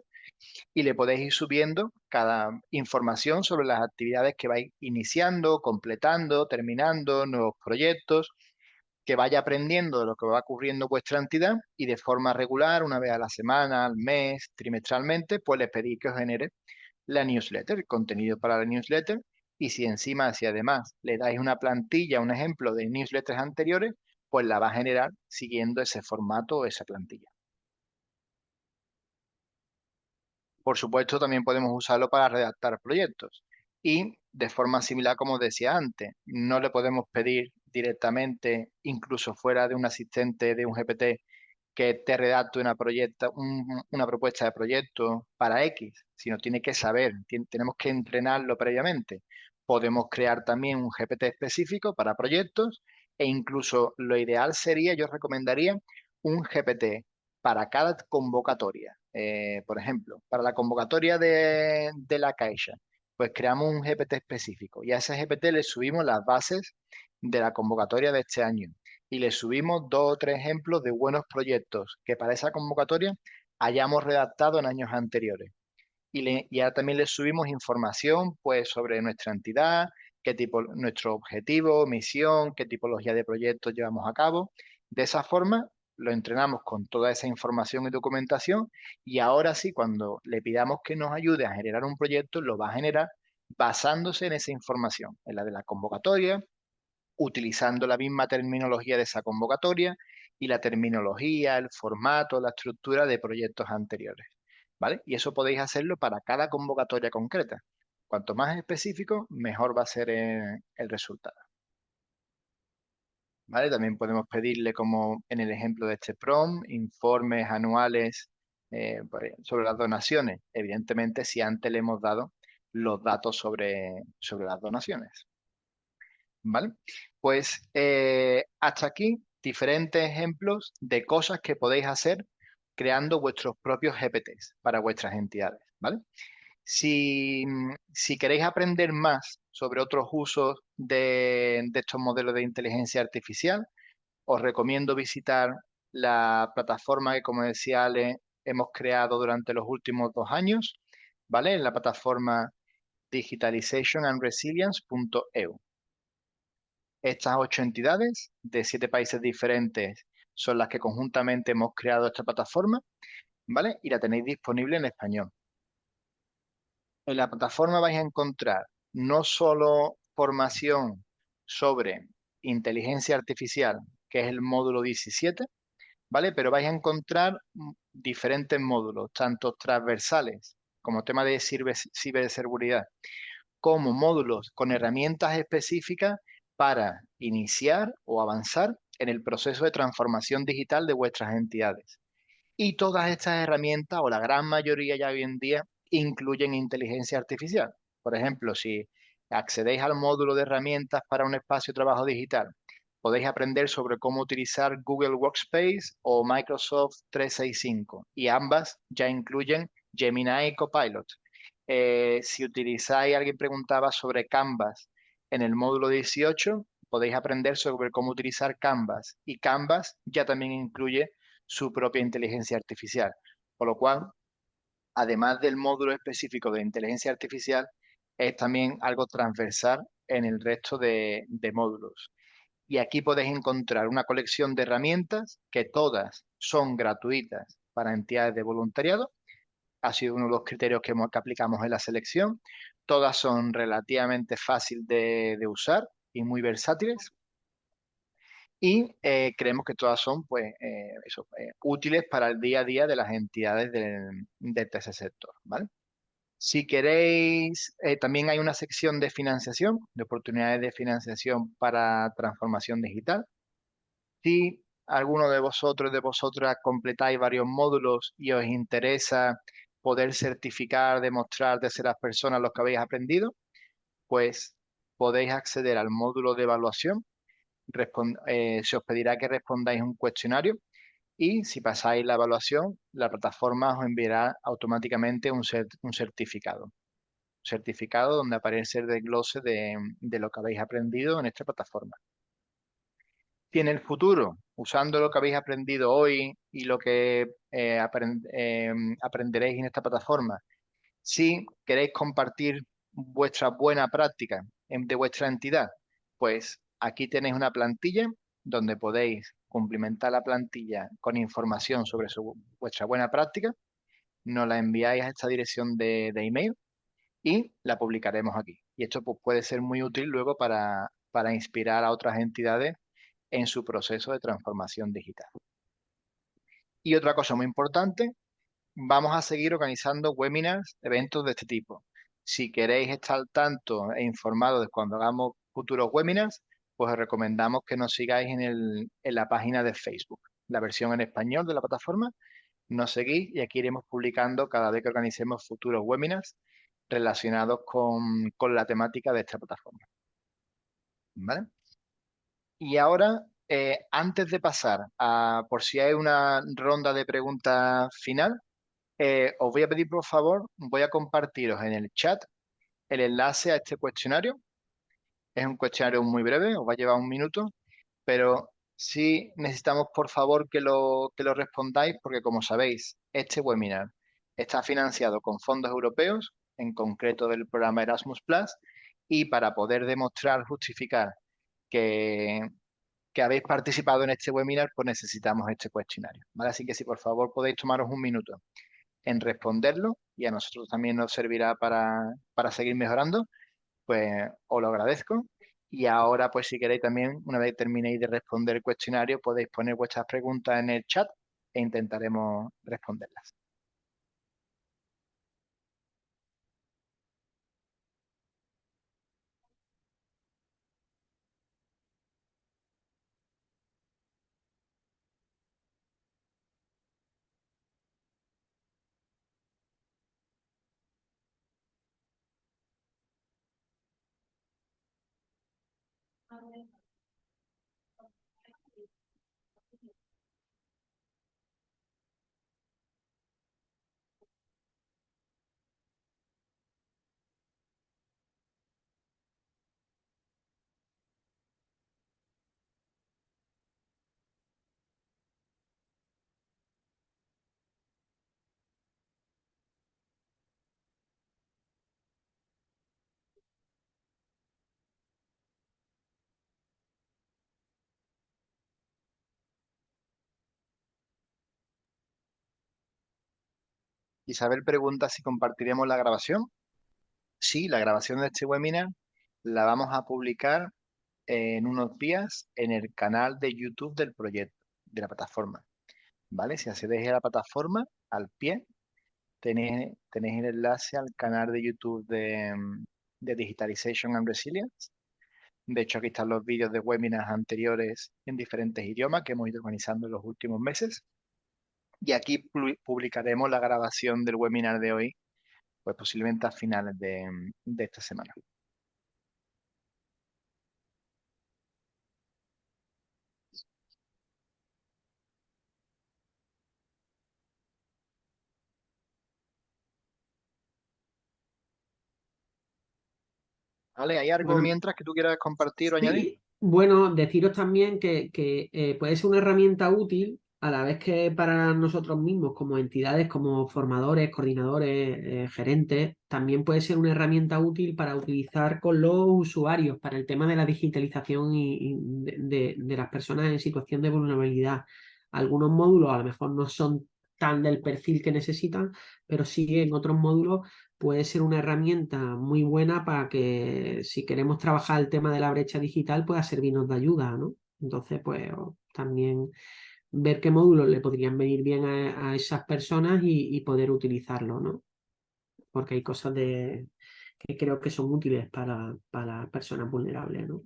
y le podéis ir subiendo cada información sobre las actividades que vais iniciando, completando, terminando, nuevos proyectos, que vaya aprendiendo de lo que va ocurriendo en vuestra entidad y de forma regular, una vez a la semana, al mes, trimestralmente, pues les pedís que os genere la newsletter, el contenido para la newsletter. Y si además le dais una plantilla, un ejemplo de newsletters anteriores, pues la va a generar siguiendo ese formato o esa plantilla. Por supuesto, también podemos usarlo para redactar proyectos. Y de forma similar, como decía antes, no le podemos pedir directamente, incluso fuera de un asistente de un GPT, que te redacte una propuesta de proyecto para X, sino tiene que saber, tenemos que entrenarlo previamente. Podemos crear también un GPT específico para proyectos e incluso lo ideal sería, yo recomendaría un GPT para cada convocatoria. Por ejemplo, para la convocatoria de la Caixa, pues creamos un GPT específico y a ese GPT le subimos las bases de la convocatoria de este año y le subimos dos o tres ejemplos de buenos proyectos que para esa convocatoria hayamos redactado en años anteriores. Y ahora también le subimos información pues, sobre nuestra entidad, qué tipo, nuestro objetivo, misión, qué tipología de proyectos llevamos a cabo. De esa forma lo entrenamos con toda esa información y documentación y ahora sí, cuando le pidamos que nos ayude a generar un proyecto, lo va a generar basándose en esa información, en la de la convocatoria, utilizando la misma terminología de esa convocatoria y la terminología, el formato, la estructura de proyectos anteriores. ¿Vale? Y eso podéis hacerlo para cada convocatoria concreta. Cuanto más específico, mejor va a ser el resultado. ¿Vale? También podemos pedirle, como en el ejemplo de este prompt, informes anuales sobre las donaciones. Evidentemente, si antes le hemos dado los datos sobre las donaciones. ¿vale? Pues hasta aquí diferentes ejemplos de cosas que podéis hacer creando vuestros propios GPTs para vuestras entidades, ¿vale? Si queréis aprender más sobre otros usos de estos modelos de inteligencia artificial, os recomiendo visitar la plataforma que, como decía Ale, hemos creado durante los últimos 2 años, ¿vale? En la plataforma digitalizationandresilience.eu. Estas 8 entidades de 7 países diferentes son las que conjuntamente hemos creado esta plataforma, ¿vale? Y la tenéis disponible en español. En la plataforma vais a encontrar no solo formación sobre inteligencia artificial, que es el módulo 17, ¿vale? Pero vais a encontrar diferentes módulos, tanto transversales como tema de ciberseguridad, como módulos con herramientas específicas para iniciar o avanzar en el proceso de transformación digital de vuestras entidades. Y todas estas herramientas, o la gran mayoría ya hoy en día, incluyen inteligencia artificial. Por ejemplo, si accedéis al módulo de herramientas para un espacio de trabajo digital, podéis aprender sobre cómo utilizar Google Workspace o Microsoft 365, y ambas ya incluyen Gemini y Copilot. Si utilizáis, alguien preguntaba sobre Canvas en el módulo 18, podéis aprender sobre cómo utilizar Canvas, y Canvas ya también incluye su propia inteligencia artificial. Por lo cual, además del módulo específico de inteligencia artificial, es también algo transversal en el resto de módulos. Y aquí podéis encontrar una colección de herramientas que todas son gratuitas para entidades de voluntariado. Ha sido uno de los criterios que aplicamos en la selección. Todas son relativamente fáciles de usar y muy versátiles. Y creemos que todas son pues, útiles para el día a día de las entidades del tercer sector, ¿vale? Si queréis, también hay una sección de financiación, de oportunidades de financiación para transformación digital. Si alguno de vosotros y de vosotras completáis varios módulos y os interesa poder certificar, demostrar de ser las personas los que habéis aprendido, pues podéis acceder al módulo de evaluación. Se os pedirá que respondáis un cuestionario, y si pasáis la evaluación, la plataforma os enviará automáticamente un certificado. Certificado donde aparece el desglose de lo que habéis aprendido en esta plataforma. Si en el futuro, usando lo que habéis aprendido hoy y lo que aprenderéis en esta plataforma, si queréis compartir vuestra buena práctica de vuestra entidad, pues aquí tenéis una plantilla donde podéis complementar la plantilla con información sobre vuestra buena práctica. Nos la enviáis a esta dirección de email y la publicaremos aquí. Y esto pues, puede ser muy útil luego para inspirar a otras entidades en su proceso de transformación digital. Y otra cosa muy importante, vamos a seguir organizando webinars, eventos de este tipo. Si queréis estar al tanto e informados de cuando hagamos futuros webinars, pues os recomendamos que nos sigáis en la página de Facebook, la versión en español de la plataforma. Nos seguís y aquí iremos publicando cada vez que organicemos futuros webinars relacionados con la temática de esta plataforma. ¿Vale? Y ahora, antes de pasar a por si hay una ronda de preguntas final, os voy a pedir, por favor, voy a compartiros en el chat el enlace a este cuestionario. Es un cuestionario muy breve, os va a llevar un minuto, pero sí necesitamos, por favor, que lo respondáis, porque como sabéis, este webinar está financiado con fondos europeos, en concreto del programa Erasmus Plus, y para poder demostrar, justificar que, que habéis participado en este webinar, pues necesitamos este cuestionario, ¿vale? Así que si por favor podéis tomaros un minuto en responderlo, y a nosotros también nos servirá para seguir mejorando, pues os lo agradezco. Y ahora, pues si queréis también, una vez terminéis de responder el cuestionario, podéis poner vuestras preguntas en el chat e intentaremos responderlas. Isabel pregunta si compartiremos la grabación. Sí, la grabación de este webinar la vamos a publicar en unos días en el canal de YouTube del proyecto, de la plataforma. ¿Vale? Si accedéis a la plataforma, al pie, tenéis el enlace al canal de YouTube de Digitalization and Resilience. De hecho, aquí están los vídeos de webinars anteriores en diferentes idiomas que hemos ido organizando en los últimos meses. Y aquí publicaremos la grabación del webinar de hoy, pues posiblemente a finales de esta semana. ¿Vale? ¿Hay algo Bueno, mientras que tú quieras compartir o añadir? sí, bueno, deciros también que puede ser una herramienta útil a la vez que para nosotros mismos como entidades, como formadores, coordinadores, gerentes, también puede ser una herramienta útil para utilizar con los usuarios para el tema de la digitalización y de las personas en situación de vulnerabilidad. Algunos módulos a lo mejor no son tan del perfil que necesitan, pero sí en otros módulos puede ser una herramienta muy buena para que si queremos trabajar el tema de la brecha digital pueda servirnos de ayuda, ¿no? Entonces, pues también ver qué módulos le podrían venir bien a esas personas y poder utilizarlo, ¿no? Porque hay cosas que creo que son útiles para personas vulnerables, ¿no?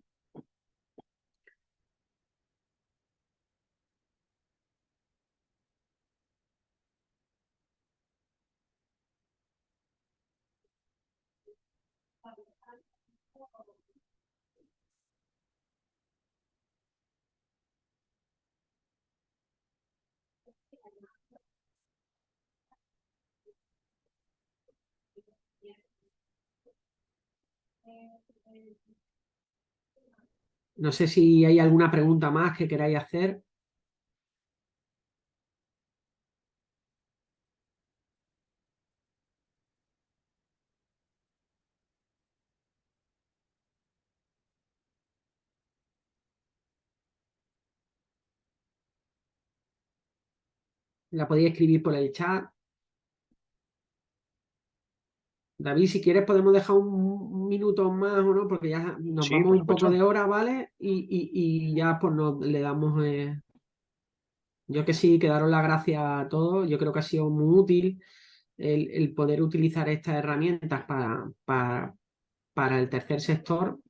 No sé si hay alguna pregunta más que queráis hacer. La podéis escribir por el chat. David, si quieres podemos dejar un minuto más o no, porque ya nos Sí, vamos por un poco supuesto. de hora, ¿vale? Y ya pues le damos... yo que sí, que daros las gracias a todos. Yo creo que ha sido muy útil el poder utilizar estas herramientas para el tercer sector.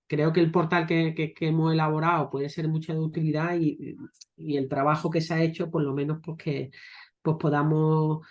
Creo que el portal que hemos elaborado puede ser mucha de utilidad y el trabajo que se ha hecho, por lo menos, pues que pues podamos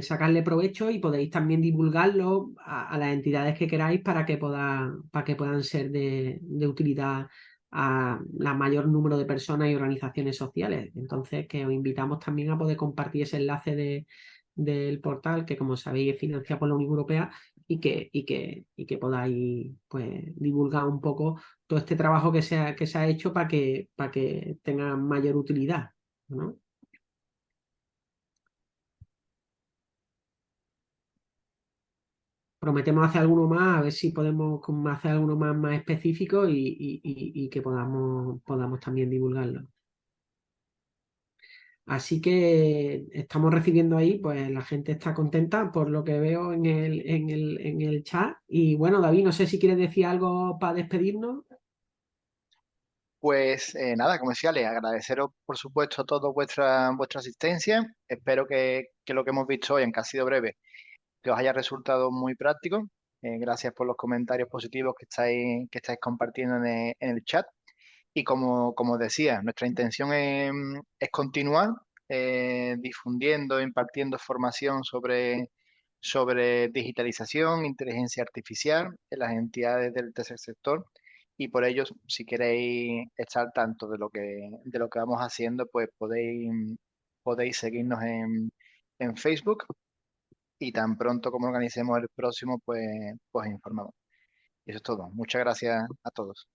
sacarle provecho y podéis también divulgarlo a las entidades que queráis para que puedan ser de utilidad a la mayor número de personas y organizaciones sociales. Entonces, que os invitamos también a poder compartir ese enlace del portal, que como sabéis es financiado por la Unión Europea y que podáis pues, divulgar un poco todo este trabajo que se ha hecho para que tenga mayor utilidad, ¿no? Prometemos hacer alguno más, a ver si podemos hacer alguno más específico y que podamos también divulgarlo. Así que estamos recibiendo ahí, pues la gente está contenta por lo que veo en el chat. Y bueno, David, no sé si quieres decir algo para despedirnos. Pues nada, como decía, les agradeceros por supuesto a todos vuestra asistencia. Espero que lo que hemos visto hoy, aunque ha sido breve, que os haya resultado muy práctico. Gracias por los comentarios positivos que estáis compartiendo en el chat. Y como decía, nuestra intención es continuar difundiendo, impartiendo formación sobre digitalización, inteligencia artificial en las entidades del tercer sector y por ello, si queréis estar tanto de lo que vamos haciendo, pues podéis seguirnos en Facebook y tan pronto como organicemos el próximo, pues informamos. Y eso es todo. Muchas gracias a todos.